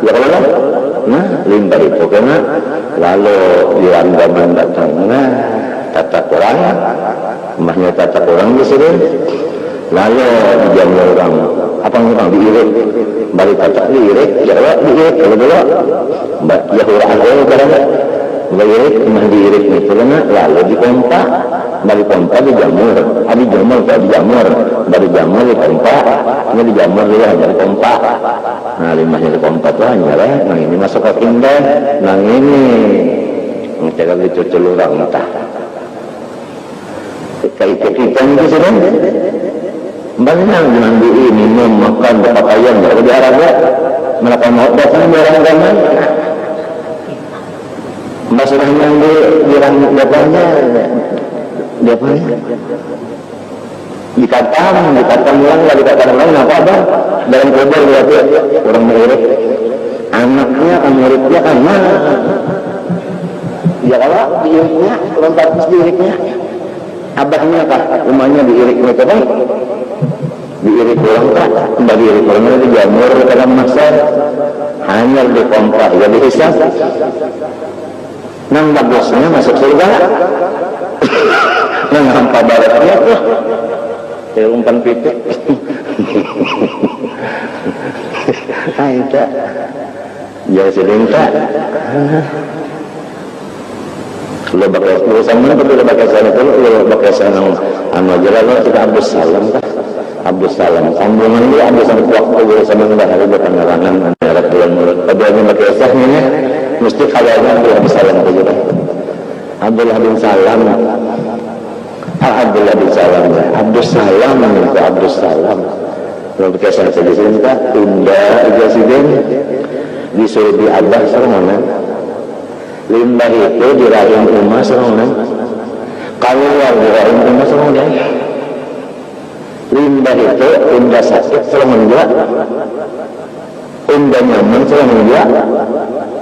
ya kalau nah limbah itu kena lalu di ranggangan datang nah tata kurang, mbahnya tata kurang di sini. Lalu dijamur orang, apa orang diirik, balik tata diirik, jawa diirik, kalau dulu, mbak Yahura Al karena diirik, mbah diirik itu lalu dipompa, balik pompa dijamur, balik jamur dipompa, ini dijamur dia dari pompa. Nah limbahnya dipompa tuh hanya lah, nah ini masuk ke indah, nah ini ngecekal dicucul orang entah. Kayak kita itu sih kan banyak mandi minum makan berpakaian ya udah Arabnya mereka mau datang barang-barang masalah yang di depannya dikatakan ulang nggak dikatakan ulang apa dalam kubur berarti orang murid anaknya muridnya anak ya kalau diiriknya lompat diiriknya abahnya kah rumahnya diirik itu kan diirik orang kah tidak diirik orangnya dijamur dalam masa hanya dipompa ya dihisap nang bagusnya masuk surga nang hampa baratnya tuh kayak umpan pitik Nah itu ya sering tak lo pakai sama itu lo pakai sana itu lo pakai sana anu aja lah kita Abdus Salam kan Abdus Salam sambungan dia Abdus Salam waktu sama nggak hari berpandangan antara bulan mulut pada yang pakai sahnya mesti kayaknya Abdus Salam itu juga Abdullah bin Salam Abdullah bin Salam Abdus Salam itu Abdus Salam kalau pakai sana saja sini tak tunda ijazidin disuruh di abah serangan limbah itu di rahim umah serangan keluar di rahim umah serangan limbah itu unda sakit serangan juga unda nyaman serangan juga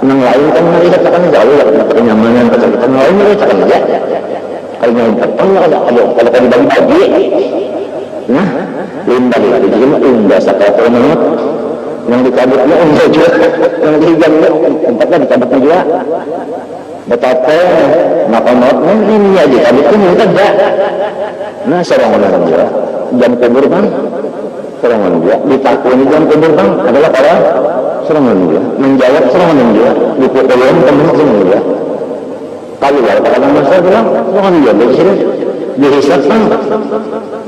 yang lain kan mereka katakan jauh ya kenyamanan kesakitan lain mereka katakan aja kalau yang pertama kalau dibagi-bagi nah limbah itu jadi unda sakit serangan yang dicabutnya enggak juga yang dihigangnya tempatnya dicabutnya juga betapa makan-makan ini aja cabutnya minta enggak nah serangan juga jam kubur bang serangan juga ditakuni jam kubur bang adalah para serangan juga menjawab serangan juga dipukulin temen serangan juga kalau kata masa bilang serangan juga disini dihisap bang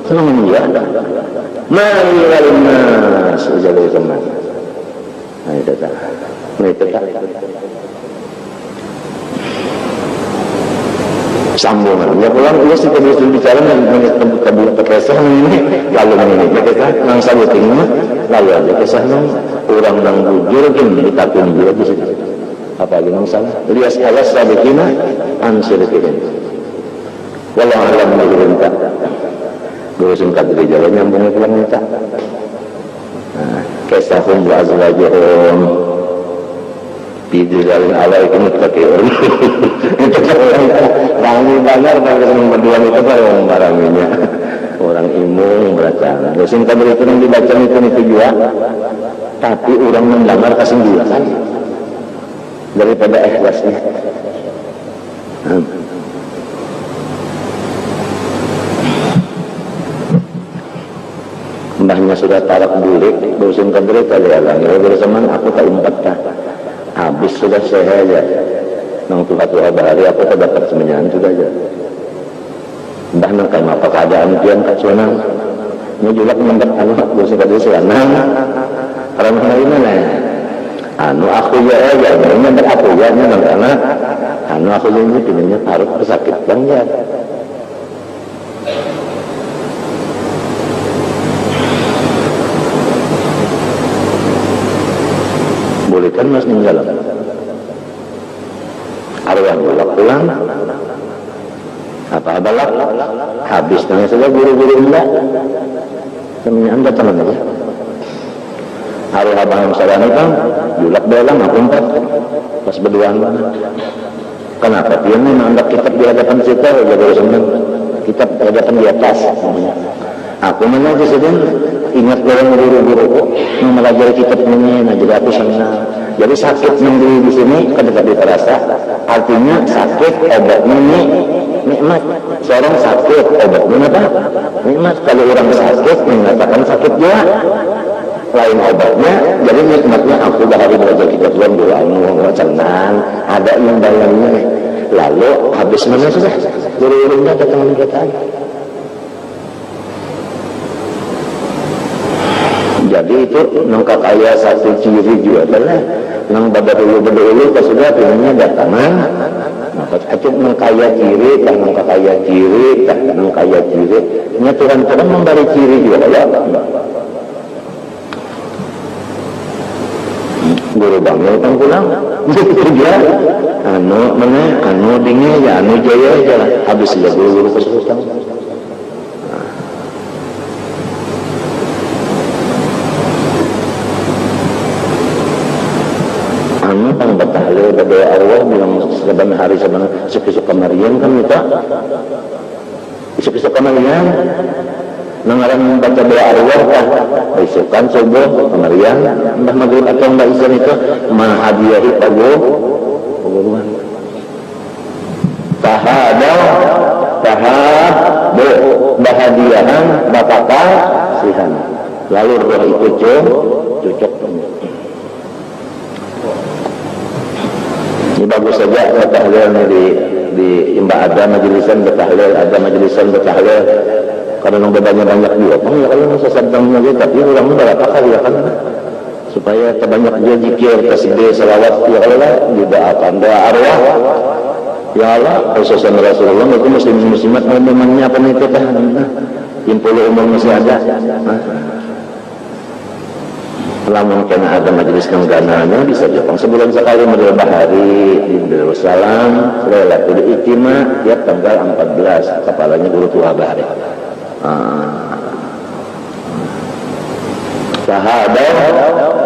serangan juga mari walimas ujalah zaman. Nah itu tak. Sambungan. Ya pulang ia sudah bicara dengan kesah ini lalu ini kita nang sabutingnya lalu ada kesah orang nang bujur gini ditakun juga di situ. Apa lagi nang salah? Lias alas sabikina ansirikin. Walau alam mengirimkan. Guru singkat dari jalan nyambungnya pulang minta. Kesahum wa azwajihum bidilalin alaikum muttaqin itu rami banyak orang berdua itu orang barangnya orang imung baca dosen kabar itu yang dibaca itu juga tapi orang mendengar kesembilan daripada ikhlasnya mbahnya sudah tarak bulik dosen kabar itu adalah bersamaan aku tak umpat dah habis sudah saya aja nang tuha-tuha bahari aku tak dapat semenyan sudah aja mbah nang kayak apa keadaan kian tak suanang nyujulak mendak anu dosen kabar suanang karena hari mana anu aku ya aja mendak aku ya nang karena anu aku ini dinanya taruh sakit banget boleh kan mas ninggal arwah pulang apa balak habis nanya saja guru-guru enggak semuanya anda teman aja arwah abang sadani kan julak dalam aku empat pas berduaan kenapa dia memang anda kitab di hadapan kita jaga senang kitab di hadapan di atas aku mana aja sedang ingat dalam guru-guru mempelajari kitab ini, nah jadi aku senang. Jadi sakit mendiri di sini ketika terasa, artinya sakit obatnya ini nikmat. Seorang sakit obatnya apa? Nikmat. Kalau orang sakit mengatakan sakit juga, lain obatnya. Jadi nikmatnya aku bahari belajar kitab Tuhan guru senang. Ada yang dalamnya. Lalu habis mana sudah guru-gurunya datang kita. Jadi itu nangka kaya satu ciri juga adalah nang badar-badar kesudah punya datangan maka itu nang kaya ciri tak nang kaya ciri tak nang kaya ciri nya Tuhan memberi ciri juga ya guru bangnya kan pulang gitu dia anu mana anu dingin ya anu jaya aja lah habis ya guru kesudah tentang bertahlil berdoa Allah bilang sebenarnya hari sebenarnya suka Maryam kan kita suka Maryam nangaran baca doa Allah kan isukan subuh Maryam mbah maghrib atau mbah isya itu mahadiyahi pago tahadaw tahadu bahadiyahan bakaka sihan lalu roh itu cocok Ini bagus saja tahlil di imba ada majelisan bertahlil, ada majelisan bertahlil. Karena nang banyak juga. Ya kalau sesadang aja tapi orang berapa kali ya kan? Supaya terbanyak dia zikir, tasbih, salawat ya Allah didoakan doa arwah. Ya Allah, Rasulullah itu muslimat memangnya apa nih kita? Impul umur masih ada. Lamun kena ada majelis kenggananya bisa Jepang sebulan sekali model bahari di Darussalam Lailatul Ijtima tiap tanggal 14 kepalanya guru tua bahari.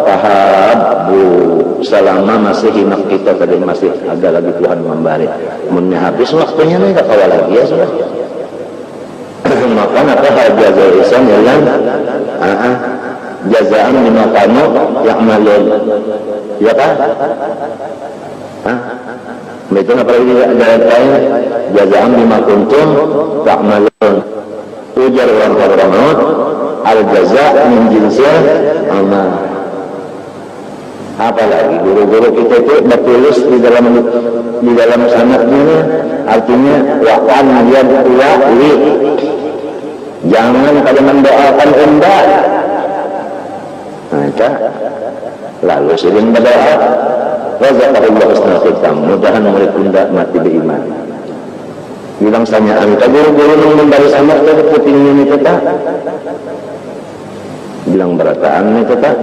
Tahabu selama masih hinak kita tadi masih ada lagi Tuhan memberi. Munnya habis waktunya nih kawal lagi ya sudah. Maka apa hajazul ihsan yang jazaan bima kanu ya'malun. Ya kan? Itu apa lagi ayat lain? Jazaan bima kuntum ta'malun. Ujar wa qarramut al jaza' min jinsil amal. Apalagi guru-guru kita itu bertulis di dalam sanadnya artinya wa'an yad'u'li. Jangan kalian mendoakan unda. Lalu sering berdoa Razaqallahu husnul khitam, mudahan murid unda mati beriman. Bilang sanyaan ka guru-guru nang membari sama ke putingnya itu tak bilang berataan itu tak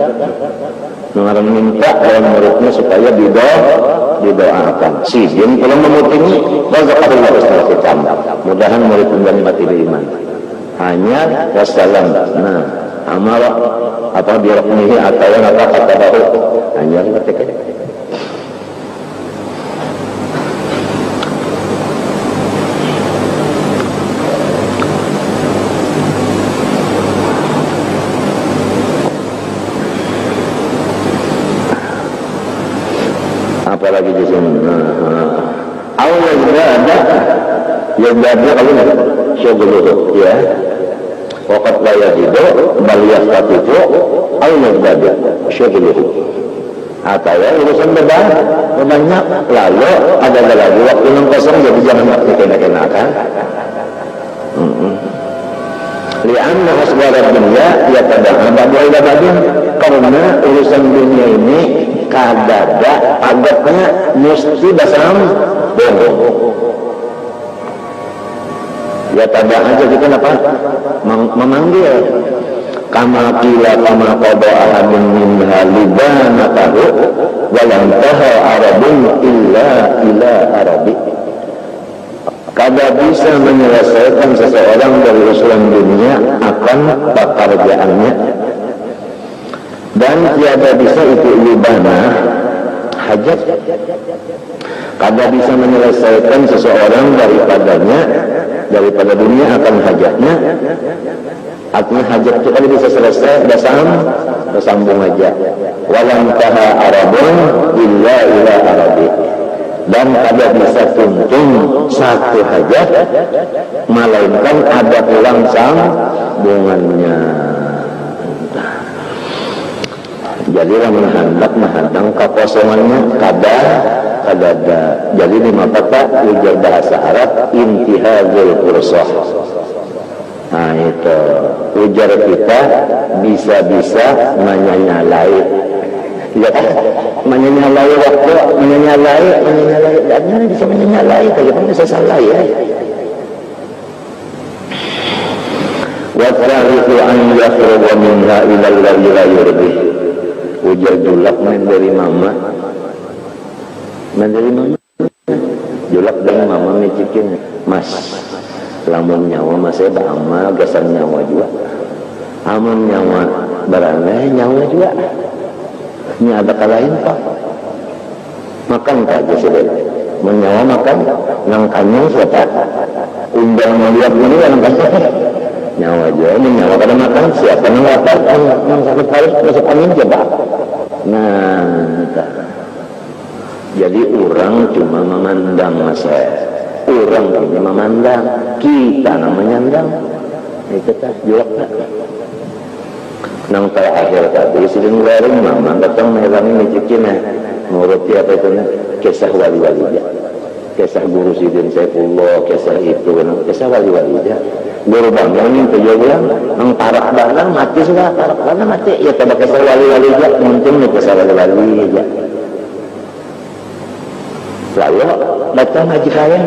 mengarang minta dalam muridnya supaya didoakan sidin kalau memutingi Razaqallahu husnul khitam, mudahan murid unda mati beriman. Hanya wassalam. Nah amal apa birahmihi atau apa kata bahu hanya ketika apalagi di sini Allah juga ada yang ada kalau syukur ya. Waqat la yajidu bal yastatifu aw yadadu syughluhu. Atau urusan banyak lalu ada lagi waktu yang kosong jadi jangan dikenakan. Lianna hasbara dunya yatada'a ba'da ila ba'din, karena urusan dunia ini kadada padatnya mesti basam bohong. Ya tada aja kita apa? Memanggil kama qila kama qada ahadun min halibana tahu wa lam taha arabun illa ila arabi. Kada bisa menyelesaikan seseorang dari urusan dunia akan pekerjaannya, dan tiada bisa itu libana hajat. Kada bisa menyelesaikan seseorang daripada dunia akan hajatnya. Artinya hajat itu kan bisa selesai bersambung aja. Walam taha arabun illa ila arabi. Dan kada bisa tuntung satu hajat melainkan ada pulang sambungannya. Jadilah menghadang kekosongannya kada. Jadi di mata ujar bahasa Arab intihadul fursah. Nah itu ujar kita bisa-bisa menyanyalai, ya kan? Menyanyalai waktu, menyanyalai. Dan bisa menyanyalai, bagaimana bisa salah ya? Wa tariqu an yakhruja minha ila alladhi la yurdi. Ujar julak dari mama. Julak dengan mama mecikin mas lamun nyawa masih beramal gasan nyawa juga amun nyawa berangai nyawa juga ini ada kalahin pak makan aja sih menyawa makan nangkanya siapa undang melihat ini nangkanya nyawa aja ini nyawa kada makan siapa nangkatan yang sakit harus masuk angin coba nah jadi orang cuma memandang masa orang ini memandang kita namanya mandang itu tak jual tak nang terakhir tadi sidin garing mama datang melangi micikin nuruti apa itu kisah wali-wali dia, kisah guru Sidin Saifullah, kisah itu, kisah wali-wali dia. Guru bangunin ke Jogja, nang tarak barang mati sudah, tarak barang mati. Ya coba kisah wali-wali dia, mungkin nih kisah wali-wali dia. Lalu datang haji kalian,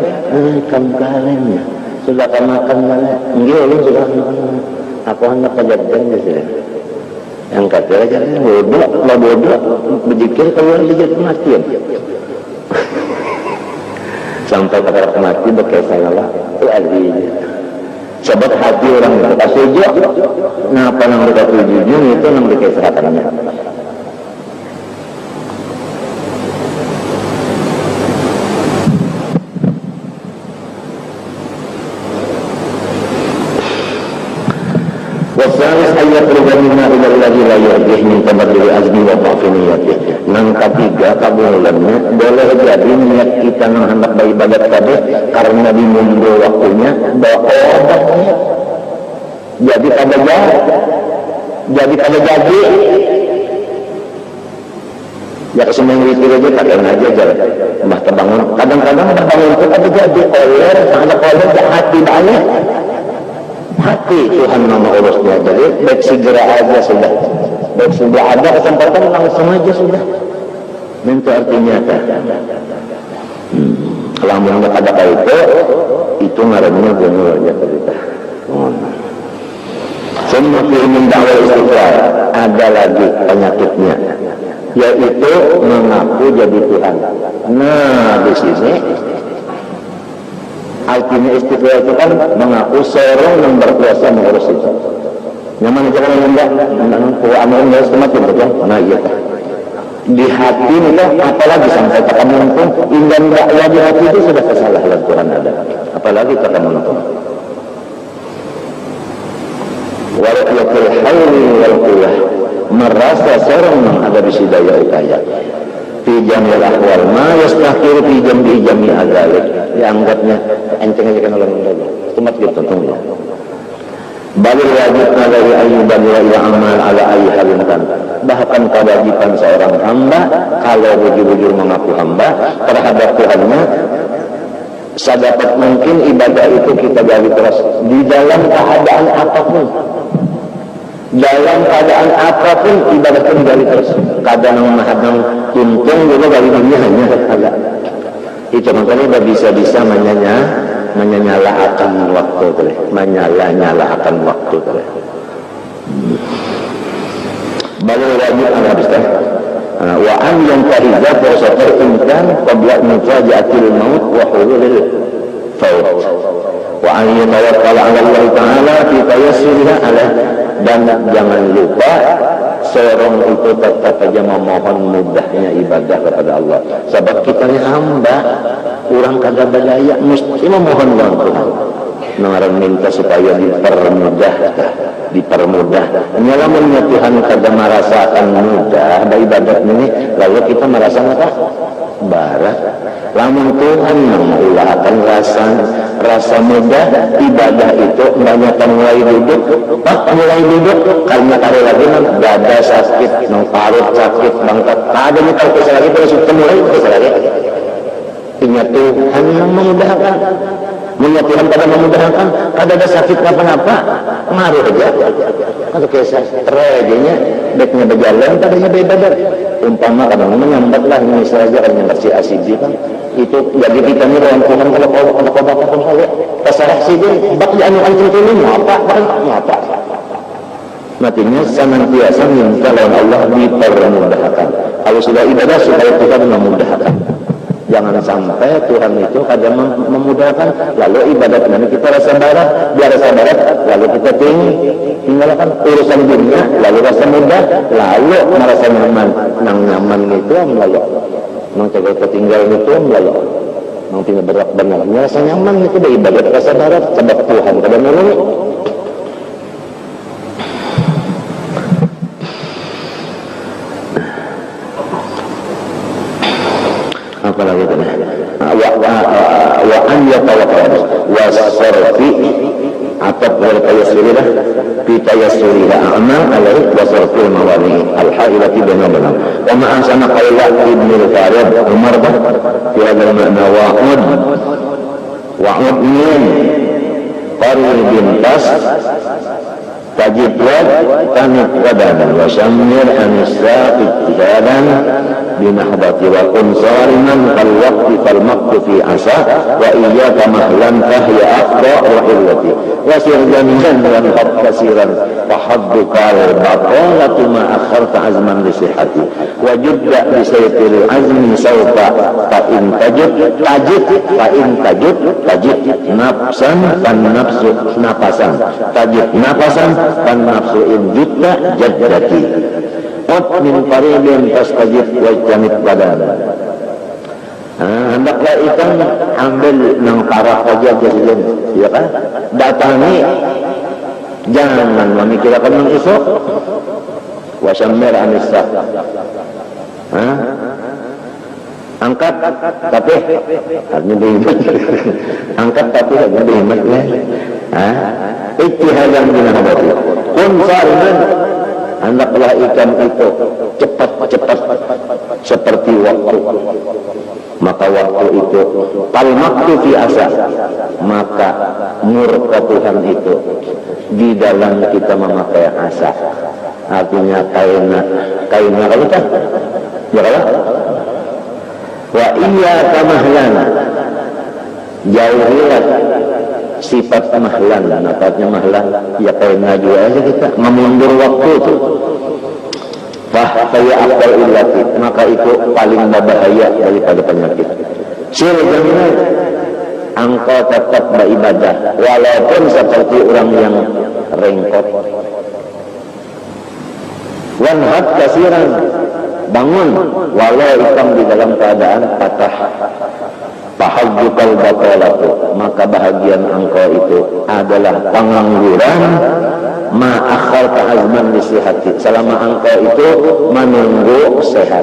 kamu kalian sudah makan mana? Enggak, lu sudah makan. Apa hendak kejadian di sini? Yang kata aja bodoh, berzikir keluar dijat kematian. Sampai kata mati berkisah Allah, lagi. Sebab hati orang itu kasujo, ngapa nang mereka tujunya itu nang berkisah katanya. Wasalis ayat berbandingnya ila alladhi la yu'dih min tabadduli azmi wa ta'finiyatih. Nang ketiga kabulannya boleh jadi niat kita nang hendak beribadat tadi karena dimundur waktunya doanya jadi kada jadi ya kesemang witir aja pakai aja jalan mbah terbangun kadang-kadang terbangun itu kada jadi oleh ada oleh hati balik hati Tuhan nama urusnya. Jadi baik segera aja sudah, baik sudah ada kesempatan langsung aja sudah. Itu artinya apa? Kalau menurut ada itu ngarannya benar aja cerita. Semua ingin dakwah istighfar ada lagi penyakitnya, yaitu mengaku jadi Tuhan. Nah di sini artinya istighfar itu kan mengaku seorang yang berkuasa mengurus itu. Nyaman aja kan enggak, amal enggak semakin betul. Nah iya kan. Di hati itu apalagi sampai tak menuntung, indah dakwah di hati itu sudah kesalahan Quran ada. Apalagi tak menuntung. Walaupun hauli wal quwwah merasa seorang yang ada di daya upaya. Fi jamil ahwal ma yastahiru fi jami azalik dianggapnya enteng aja kan orang muda cuma gitu ya balil wajib dari ayyuban wa amal ala ayyi halin kan bahkan kewajiban seorang hamba kalau bujur-bujur mengaku hamba terhadap Tuhannya sedapat mungkin ibadah itu kita gali terus di dalam keadaan apapun ibadah pun gali terus kadang menghadang untung juga gali dunia hanya agak itu makanya tidak bisa menyala-nyalakan waktu boleh menyala-nyalakan waktu boleh balil wajib ana bisa wa an yantahiza fursatul imkan qabla mufaja'atil maut wa hululil faut wa an yatawakkal 'ala Allah Ta'ala fi tayassuriha ala dan jangan lupa seorang itu tetap saja memohon mudahnya ibadah kepada Allah sebab kita ini hamba kurang kada berdaya mesti memohon dengan Tuhan mengarang minta supaya dipermudah nyalamannya Tuhan kada merasakan mudah beribadat ini lalu kita merasa apa? Barat lamun Tuhan mengulahkan rasa mudah ibadah itu banyakkan mulai duduk karena taruh lagi dada sakit parut sakit bangkat ada nih kalau kisah lagi terus mulai kisah lagi ingat Tuhan yang memudahkan punya Tuhan pada memudahkan kada ada sakit apa-apa ngaruh aja kalau kisah tragedinya baiknya berjalan tadinya beribadat umpama kadang menyambat lah ini saja kan yang bersih asidi kan itu jadi kita ni lawan Tuhan kalau kau bapak pun kalau pasarah sini bak di anu antum ini apa matinya senantiasa minta lawan Allah dipermudahkan kalau sudah ibadah supaya Tuhan memudahkan jangan sampai Tuhan itu kadang memudahkan lalu ibadat nanti kita rasa barat lalu kita tinggalkan urusan dunia lalu rasa mudah lalu merasa nyaman itu melalui mencoba ketinggalan itu melalui yang tinggal berat benar rasa nyaman itu dari ibadat rasa barat sebab Tuhan kadang melalui apalagi wa an yatawakkal wa sarfi atau bertayassurilah bitayassurilah amal alaihi wa sarfil mawani al-hailati benar-benar wa ma'asana qaila ibn al-Farid Umar fi hadha al-ma'na wa'ud min qaribin tas tajid wad tanit wadan wa syammir anisra ijtihadan binahdati wa kun sariman kal waqti fal maqtu fi asa wa iyyaka mahlan fahya aqra wa illati wa sirjan wa hab kasiran wa hadduka al-baqalatu ma akharta azman li sihhati wa judda bi saytil azmi sawfa fa in tajid nafsan tan nafsu napasan tajid napasan tan nafsu in jutta jaddati ut min qaribin tastajib wajtanib badan. Hendaklah ikan ambil nang parah aja jadian, ya kan? Datangi, jangan memikirkan nang esok. Wasyamir anissa. Angkat tapi artinya dihemat. Angkat tapi artinya dihemat lah. Ijtihadan binahdati. Kun sariman, hendaklah ikan itu cepat-cepat seperti waktu. Maka waktu itu palmaktu fi asa, maka murka Tuhan itu di dalam kita memakai asa. Artinya kainnya kalau kan ya kalau wa iya kamahlan, jauhilah sifat mahlan. Napatnya mahlan ya kainnya juga aja kita memundur waktu itu. Fahaya akbar illati, maka itu paling berbahaya daripada penyakit. Sirjana engkau tetap beribadah walaupun seperti orang yang rengkot. Wanhad kasiran, bangun walau ikam di dalam keadaan patah. Fahaddukal batalatu, maka bahagian engkau itu adalah pengangguran ma akharta azman lisihati, selama engkau itu menunggu sehat.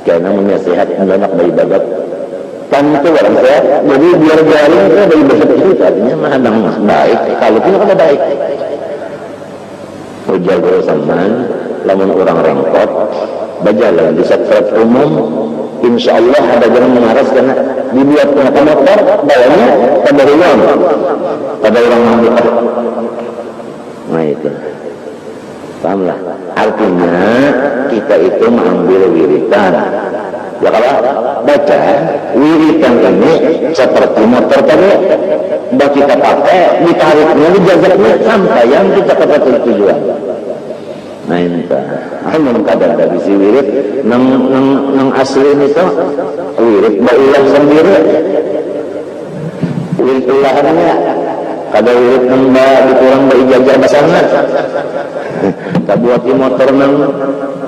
Karena namanya sehat enak beribadat kan itu orang sehat, jadi biar jalan itu beribadat itu artinya mahadang baik, kalau tidak kada baik. Ujar guru zaman lamun orang rengkot berjalan di sektor umum, insya Allah ada jalan mengaras karena dibuat motor bawahnya pada uang, pada orang mampu. Nah itu, pahamlah. Artinya kita itu mengambil wiritan. Ya kalau baca wiritan ini seperti motor tadi, dah kita pakai, ditariknya, dijajaknya sampai yang kita kata tujuan. Nah ini hanya kadang dari si wirid nang asli itu wirid berulang sendiri, wirid ulahannya kada wirid nang dikurang berijazah basangan, kabuati motor nang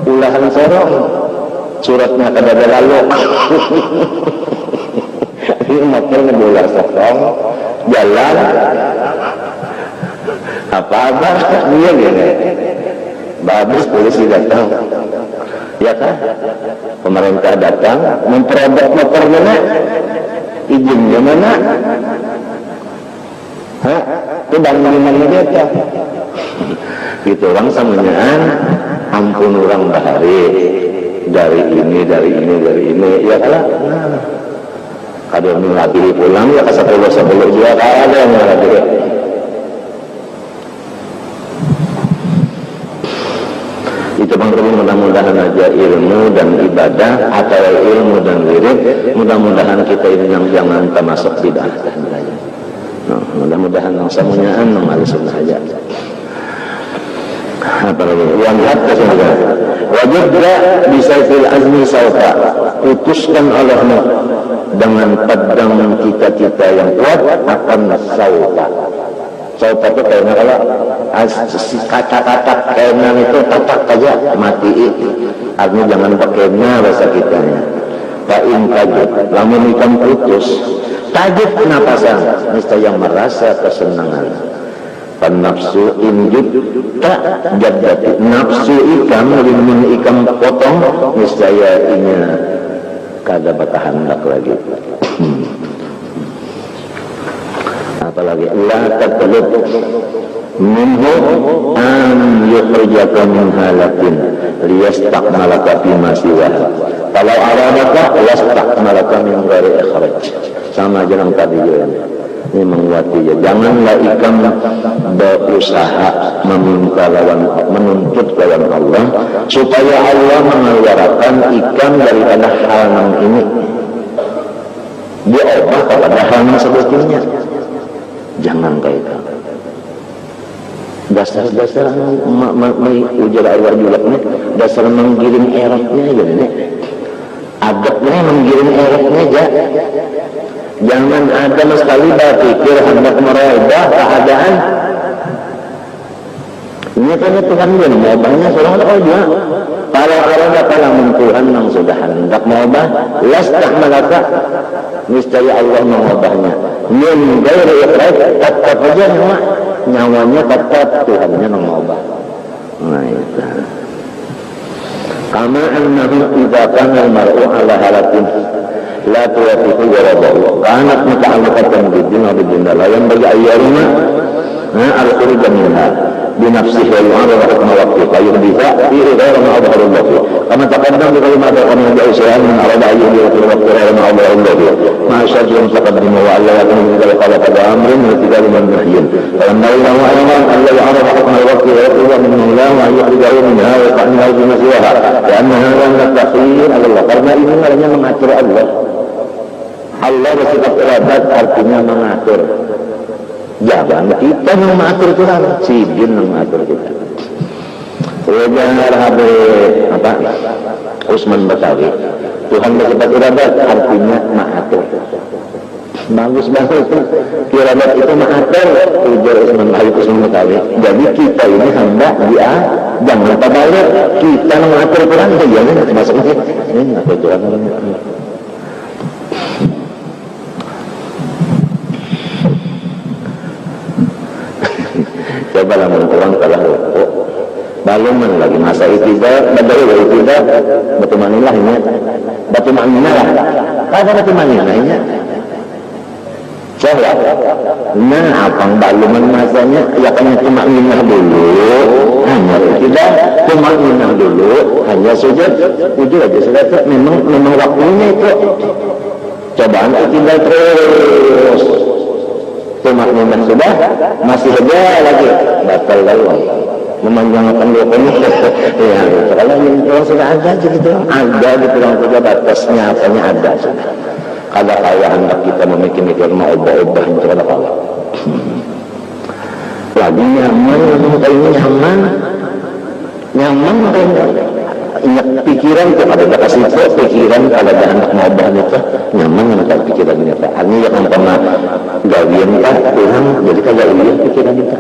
ulahan sorong, suratnya kada ada lalu. Ini motornya bola sorong, jalan apa dia gini. Bagus polisi datang, ya kan? Pemerintah datang memperobak motor mana? Izinnya mana? Itu bangunan mana dia tak? Gitu orang samanyaan, ampun orang bahari dari ini, ya kan? Kalau lagi pulang ya ke 10 juga ada yang lagi. Itu mudah-mudahan aja ilmu dan ibadah atau ilmu dan wirid, mudah-mudahan kita ini yang jangan termasuk bid'ah. Nah, mudah-mudahan yang semuanyaan mengalisunnah aja. Apalagi yang hatta semoga wajibnya bisayfil azmi saufa, putuskan olehmu dengan pedang cita-cita yang kuat akan saufa. Saufa itu kayaknya kalau kata-kata kena itu tatak saja mati. Artinya jangan pakainya bahasa kitanya. Fa'in tajud, lamun ikan putus tajud napasan, niscaya merasa kesenangan. Nafsu injud tak jadati, nafsu ikan limun ikan potong niscaya inya kada bakahandak lagi. Apa apalagi la tatlub minhu an yukhrijaka min halatin liyastakmalaka bima siwaha. Kalau aradaka yastakmalaka min ghairi ikhraj. Sama aja yang tadi ya. Ini menguati ya. Janganlah ikam berusaha meminta menuntut lawan Allah supaya Allah mengeluarkan ikam daripada hal ini. Dia ubah kepada hal yang sebetulnya. Jangan kayak itu. Dasar-dasar ujar Allah juga nih, dasar menggiring eratnya aja nih. Adabnya menggiring eratnya aja. Jangan ada sekali berpikir hendak merubah keadaan. Ini kan Tuhan dia mengubahnya seorang aja. Kalau Tuhan yang sudah hendak mengubah, lastakmalaka, niscaya Allah mengubahnya. Min ghairi ikhraj, tetap aja nyawanya tetap Tuhannya mengubah. Nah itu. Kama annahu idza kana al-mar'u ala halatin la tuwafiqu ghadabahu kanat muta'alliqatan bid-din wa bid-dunya la yanbaghi ayyarima al-khuruj minha binafsihi wa yu'arrad hukma waqti fa yuhditha fihi ghayra ma adhara Allah fihi kama taqaddam bi kalimat al-qamin bi syai'in min arada ayyuhi wa fil waqti ghayra ma adhara Allah fihi ma syarjun taqaddimu wa alla yakunu idza qala qad amrin wa tidal man nahyin fa yanbaghi lahu ayman an la yu'arrad hukma waqti wa yatluba min Allah wa yukhrijahu minha wa yaqa'nahu bi nasiha karena hadha at-takhir Allah karena ini hanya mengatur Allah bersikap iradat artinya mengatur. Jangan kita yang mengatur Tuhan, si jin yang mengatur kita. Wajar apa? Usman Batawi. Tuhan bersikap iradat artinya mengatur. Bagus banget itu. Iradat itu mengatur. Ujar Usman Batawi. Jadi kita ini hamba dia jangan terbalik. Kita yang mengatur Tuhan. Jangan masuknya. Ini mengatur Tuhan. Coba lah orang kalah rokok baluman lagi masa itidak badai itidak batu manilah ini batu manilah lah kada batu manilah ini coba nah apang baluman masanya ya kan cuma minah dulu hanya itidak cuma minah dulu hanya sujud aja sudah memang waktunya itu cobaan itidak terus maknanya sudah masih ada lagi batal lalu memanjangkan dokumen ya kalau yang sudah ada gitu ada di pulang juga batasnya apanya ada sudah kada kaya hendak kita memikir-mikir mau ubah-ubah itu kada kaya lagi nyaman kayaknya nyaman kayaknya ingat pikiran itu ada kasih pikiran kalau ada hendak mau ubah itu nyaman dengan pikiran itu hanya yang pernah gawian kan Tuhan jadi kagak iya pikiran kita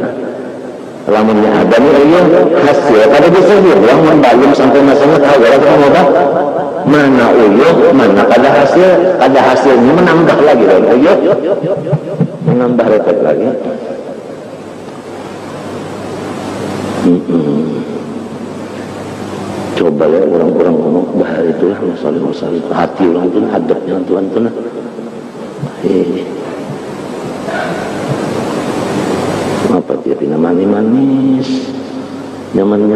lamunnya ada nih iya hasil kada bisa bilang membalum sampai masanya tahu orang mau ubah mana uyuh mana kada hasilnya menambah lagi uyuh menambah repot lagi coba ya orang-orang ngomong bahaya itulah masalah hati orang itu hadapnya Tuhan itu nah apa dia pina manis nyaman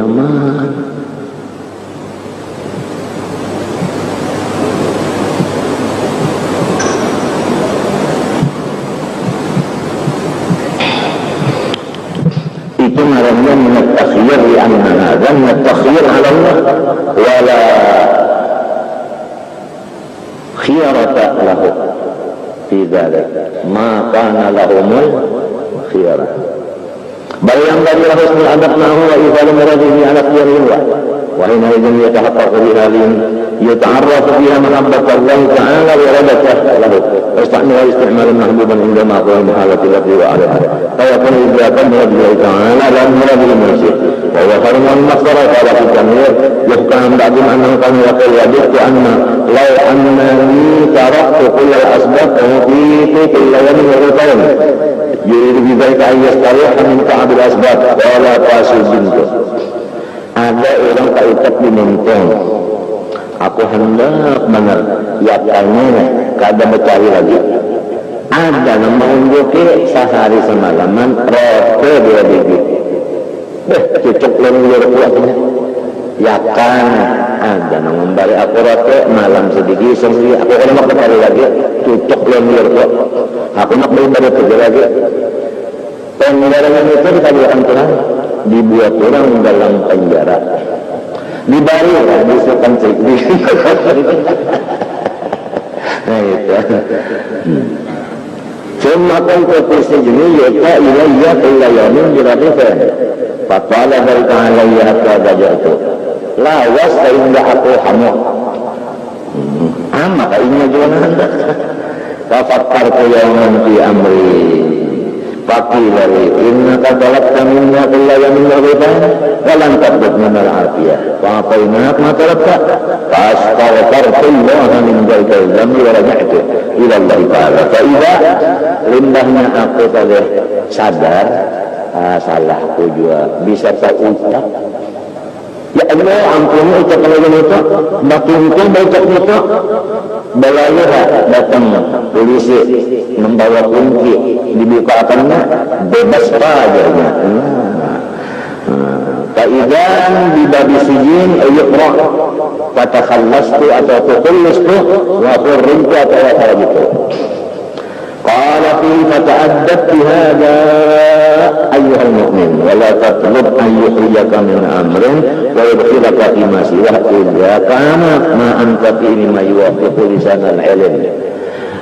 itu ngarannya menetakhir di anna dan menetakhir ala Allah wala khiyarata lahu fi dhalik ma kana lahumul khiyarah bayang dari husnul adab nahu wa idhalu muradihi ala khiyarihwa wa hina idhin yatahaqqaqu bihalin yata'arrafu biha mahabbat Allah ta'ala wa radatah lahu fasta'ni wa istima'lan mahbuban inda ma'qul muhalati lati wa alaiha fayakun idrakan muradihi ta'ala dan muradihi mursih wa huwa kharuman maksara qala fi tamir yuhkam ba'dim annahu kan yaqul wadidtu anna law annani taraktu kullal asbab fi kulla yamin wa rutawin yuridu bidhalika ayyastariha min ta'abil asbab qala qasul bintu ada orang tak ikat di menteng aku hendak benar yakannya kada mencari lagi ada yang mau kanggo ke sehari semalaman rote 2 biji. Cucuk lembur kuatnya. Ya kan, ada ngembali aku rote malam sedikit sendiri. Aku enak sekali lagi cucuk lembur kuat. Aku nak beli pada kerja lagi. Penjarahan itu dikatakan Tuhan dibuat orang dalam penjara. Dibayar, disebutkan di. Nah itu. Semua kompetisi ini yaitu ilayya kulla yawmin birafifan. Faqala dzalika alayya hatta bajatu. La wasta inda aku hamu. Ama kayaknya jualan anda. Fafakkartu yawman fi amri. Faqila li innaka talabta minna kulla yawmin birafifan walan taqbud min al-afiyah. Fa'ataynak ma talabta. Fastaghfartu Allah min dzalika al-dhanbi wa raja'tu ila Allah ta'ala. Fa'idha lindahnya aku tadi sadar salahku juga bisa tak ucap. Ya Allah ampuni ucapan itu makin baca itu balaya datang polisi membawa kunci dibukakannya bebas pajarnya. Faidan di babi sijin ayuqra fatakhallastu atau tukhallastu wa qurrintu atau gitu. قال فيه فتأدب بهذا أيها المؤمن ولا تطلب أن يخرجك من أمر ويدخلك فيما سواه إذا كان ما أنت فيه مما يوافق لسان العلم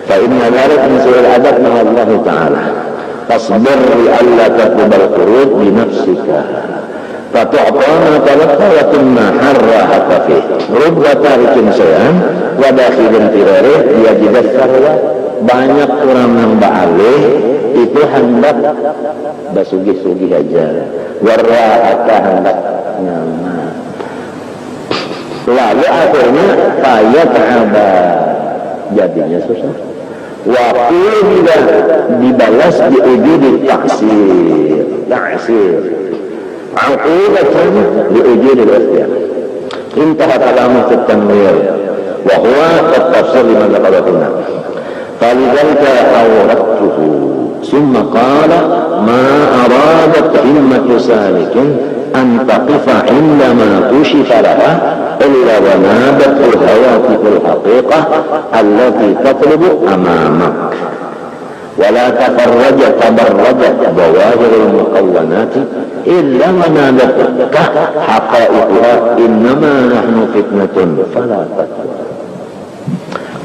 فإن ذلك من سوء الأدب مع الله تعالى فاصبر لئلا تطلب الخروج بنفسك فتعطى ما طلبت وثم حرهك فيه رب تارك شيئا وداخل فراره يجد الثروة. Banyak orang yang ba'alih itu hendak basugih-sugih aja warra'aka hendak nyaman lalu akhirnya payah ta'aba jadinya susah wakil juga dibalas diuji taksir aqibatan diuji di ikhtiar intah kalamu fit tanwir wa huwa at-tafsir liman laqaduna فلذلك أوردته ثم قال ما أرادت همة سالك أن تقف عندما كشف لها إلا ونابت الهواتف الحقيقة التي تطلب أمامك ولا تفرجت ظواهر المكونات إلا ونابتك حقائقها إنما نحن فتنة فلا تكفر.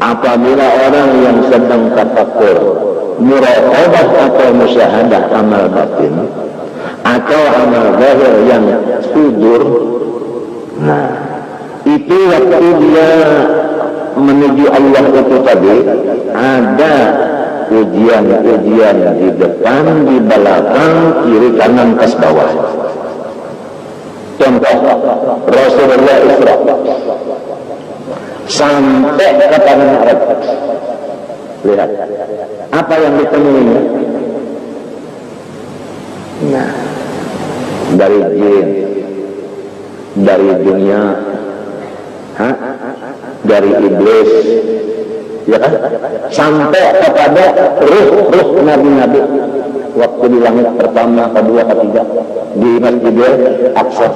Apabila orang yang sedang tafakkur, muraqabah atau musyahadah amal batin atau amal zahir yang sudur, nah itu waktu dia menuju Allah itu tadi ada ujian-ujian di depan, di belakang, kiri kanan, atas bawah. Contoh Rasulullah Isra sampai ke tanah Arab. Lihat apa yang ditemuinya. Nah, dari jin, dari dunia, dari iblis, ya kan? Sampai kepada ruh nabi-nabi waktu di langit pertama, kedua, ketiga di Masjidil Aqsa.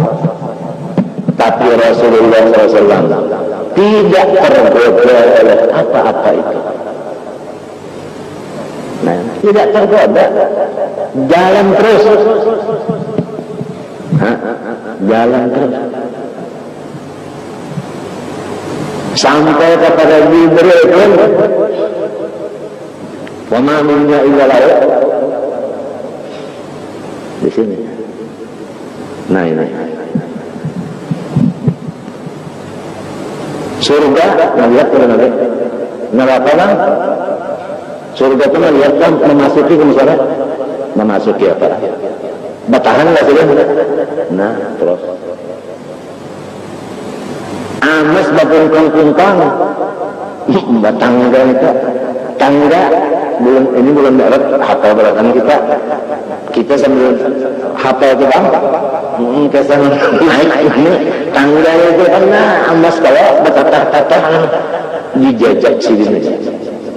Tapi Rasulullah SAW tidak tergoda oleh apa-apa itu. Nah, tidak tergoda, jalan terus, jalan terus, sampai kepada Jibril pun, wa ma minna illa lahu di sini. Nah ini. Surga melihat ke nanti, neraka kan? Surga itu melihat kan memasuki ke misalnya, memasuki apa? Batahan lah sudah. Nah terus, amas bakung-kungkang, batangga itu, tangga belum darat hafal belakang kita sambil hafal itu bang. Kesan naik ini tangga itu karena amas kalau bertatah-tatah dijajak sini.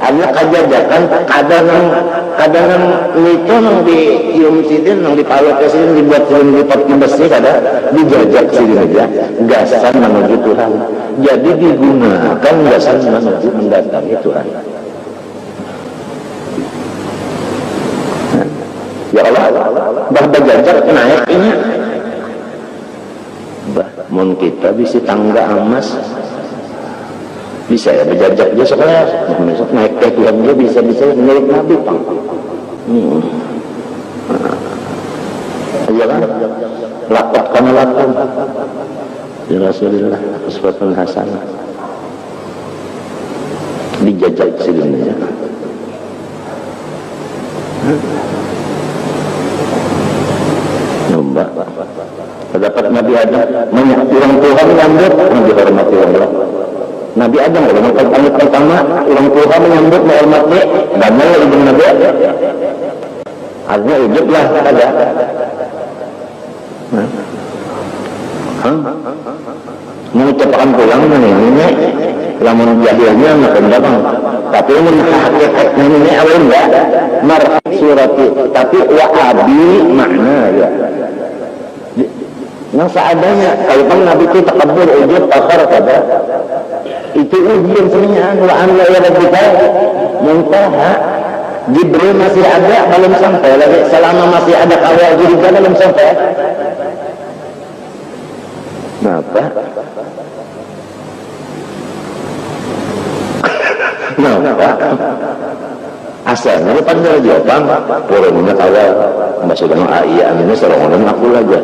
Ada kajajakan kadang itu nang di ium sidin nang di palok sidin dibuat film di peti besi kada dijajak sidin aja gasan menuju Tuhan. Jadi digunakan gasan menuju mendatangi Tuhan. Ya Allah, bah bajajak naik ini. Bah, mun kita bisa tangga emas. Bisa ya berjajak dia sekolah besok naik ke Tuhan dia bisa milik Nabi Pang. Aja kan lakot kana lakon ya Rasulullah uswatun hasanah dijajak sidinnya. Nombak terdapat Nabi Adam banyak orang Tuhan menyambut dihormati Allah. Nabi Adam kalau pamit pertama orang tua menyambut menghormati dan ibu Nabi artinya hidup lah ada mengucapkan pulang ini lamun jahilnya makin gampang tapi ini hakikatnya ini awal enggak marhab surati tapi wa abi makna ya yang seadanya kalau kan Nabi itu takabur ujud takar kada itu ujian sebenarnya wa anla ya rabbika muntaha Jibril masih ada belum sampai lagi selama masih ada kawal juga belum sampai. Kenapa? Asalnya depan dari jawaban purunnya kawal masih dengan iya ini serongan aku aja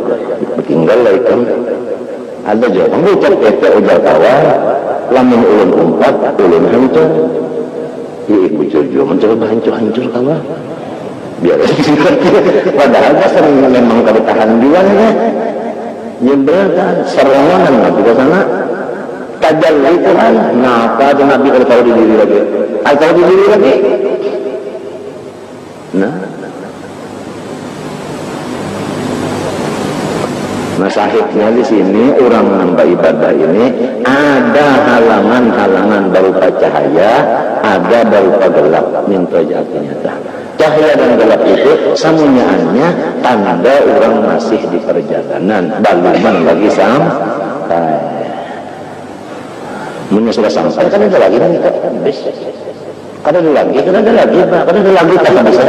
tinggal lagi kan ada jawaban ucap kete ujar kawal lamun ulun umpat ulun hancur ibu cucu mencoba hancur kawal biar padahal sering memang bertahan juga ya nyembel kan serongan nanti ke sana tajalli Tuhan kenapa ada Nabi kalau tahu diri lagi atau diri lagi nah sahihnya di sini orang nambah ibadah ini ada halangan-halangan berupa cahaya, ada berupa gelap. Minta jati nyata. Cahaya dan gelap itu samunyaannya tanda orang masih di perjalanan, baluman lagi sampai. Munya sudah sampai kan ada lagi nih habis. Kan ada lagi, kan ada lagi, Pak. Kan ada lagi tak bisa.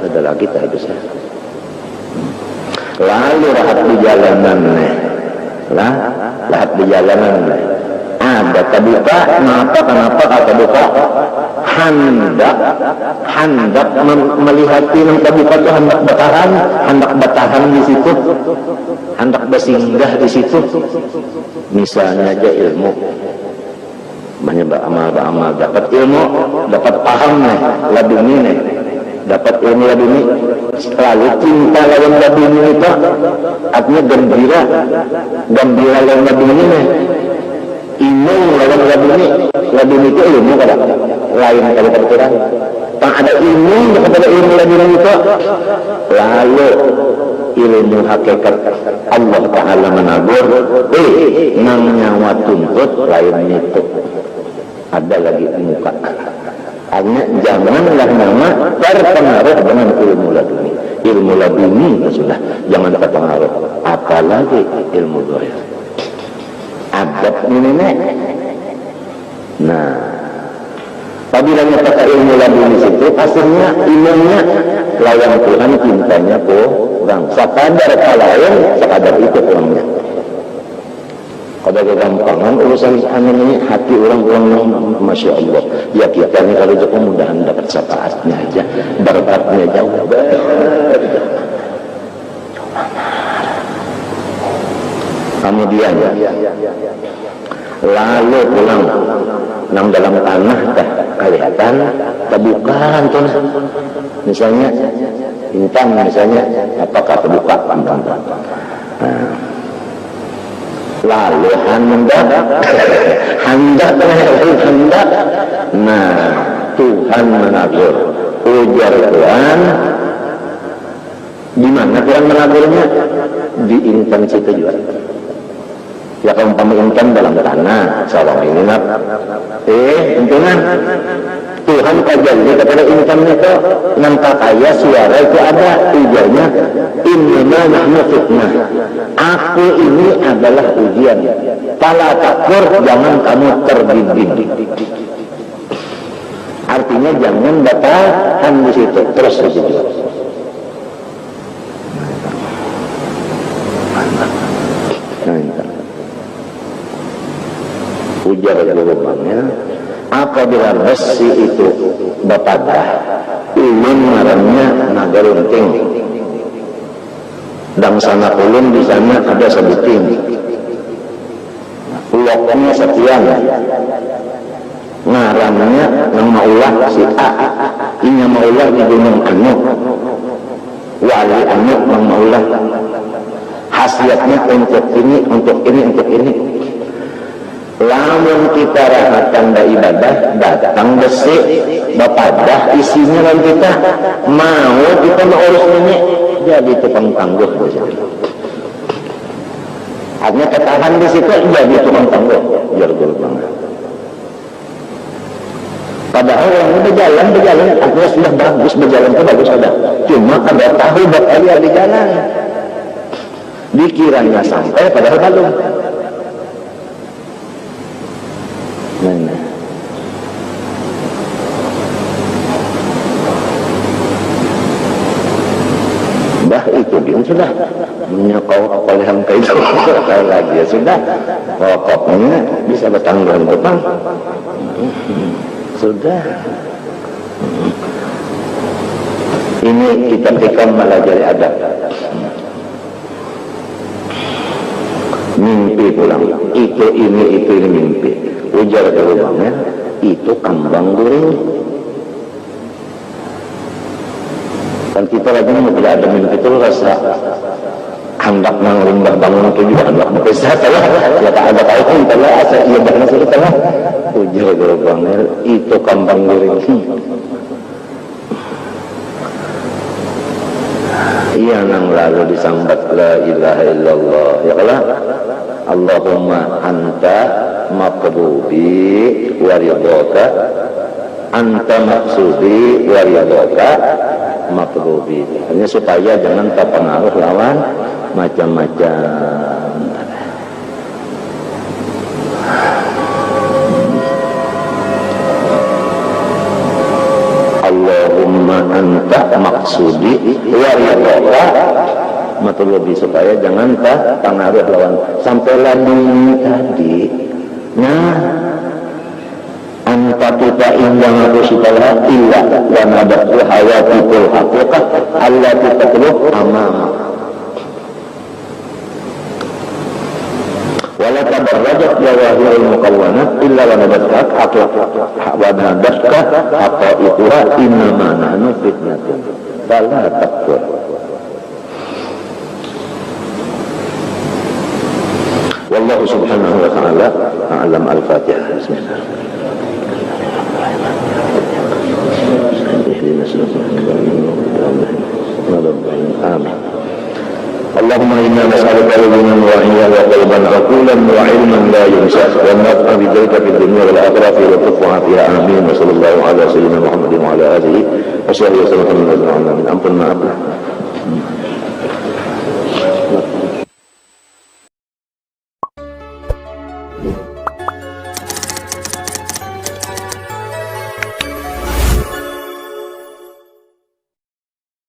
Ada lagi tak bisa. Lalu rahat di jalanan rahat di jalanan ada terbuka kenapa kata buka hendak melihati yang terbuka itu hendak bertahan di situ hendak bersinggah di situ misalnya aja ilmu banyak beramal dapat ilmu dapat paham laduni dapat ilmu laduni lalu cinta lawan laduni itu artinya gembira lawan laduni ilmu lawan laduni itu ilmu kada lain kada terkurang tak ada ilmu kepada ilmu laduni itu lalu ilmu hakikat Allah Ta'ala menabur nang nyawa tuntut lain itu ada lagi muka hanya janganlah nama terpengaruh dengan ilmu laduni sudah jangan terpengaruh apalagi ilmu zahir adab ini nah apabila pakai ilmu laduni situ hasilnya ilmunya lawan Tuhan cintanya kurang sekadar kalayan sekadar itu kurangnya kada kegampangan urusan ini hati orang-orang Masya Allah ya kita ini kalau itu mudahan dapat syafaatnya aja berkatnya jauh kemudian lalu pulang nang dalam tanah dah kelihatan terbuka tuh misalnya bintang misalnya apakah terbuka lalu hendak nah Tuhan menagur ujar Tuhan di mana Tuhan menagurnya di intan situ juga ya kalau intan dalam tanah salam ini intinan Tuhan tajalli kepada insan itu nampak kaya suara itu ada ujarnya innama nahnu fitnah, aku ini adalah ujian, fala takfur, jangan kamu terbimbing. Artinya jangan batalkan di situ, terus di situ. Ujar jawabannya, apabila besi itu bapadah, ulun marangnya nagarunting, dan sana ulun di sana ada sebuting, uloknya sekian, ngarannya nang maulah si A, inya maulah di gunung anu, wali anu nang maulah, khasiatnya untuk ini, untuk ini, untuk ini. Lamun kita rahatan da ibadah, datang besi bapadah isinya lain kita mau kita mengurus ini jadi tukang tangguh di situ. Hanya ketahan di situ jadi tukang tangguh, jargon banget. Padahal orang ini berjalan, artinya sudah bagus, berjalan itu bagus ada. Cuma ada tahu bakal dia di jalan. Dikiranya sampai padahal belum. Dah itu dia sudah menyokau oleham ke itu lagi ya sudah pokoknya bisa bertanggung depan sudah. Ini kita melajari adab, mimpi pulang itu ini mimpi. Ujar jawabannya itu kambang guring. Dan kita lagi tidak ada mimpi itu rasa hendak mengimbah bangun tujuan hendak berpisah telah ya tak ada kaitan telah asa iya bahkan sudah telah. Ujar jawabannya itu kambang guring. Iya nang lalu disambat la ilaha illallah ya Allah. Allahumma anta maqrubi wa ridhaka, anta maqsudi wa ridhaka maqrubi. Hanya supaya jangan terpengaruh lawan macam-macam. Allahumma anta maqsudi wa ridhaka matlubi, supaya jangan pengaruh lawan sampai lagi tadi. Nah, anta kita indang aku sitalah illa wa nabatu hayatikul haqiqah allati tatluh amama wala tabarrajat jawahirul mukawwanat illa wa nabatka haqaiquha innama nahnu fitnatun fala takfur. Wallahu subhanahu wa ta'ala a'lam. Al-Fatihah. Bismillah. Amin. Allahumma inna nas'aluka ilman wa'iyan wa qalban aqulan wa ilman la yunsa wa naf'a bidzalika fid dunya wal akhirati wa tuqwa fiha. Amin. Wa sallallahu ala sayyidina Muhammadin wa ala alihi wa sahbihi wa sallam. Ampun maaf.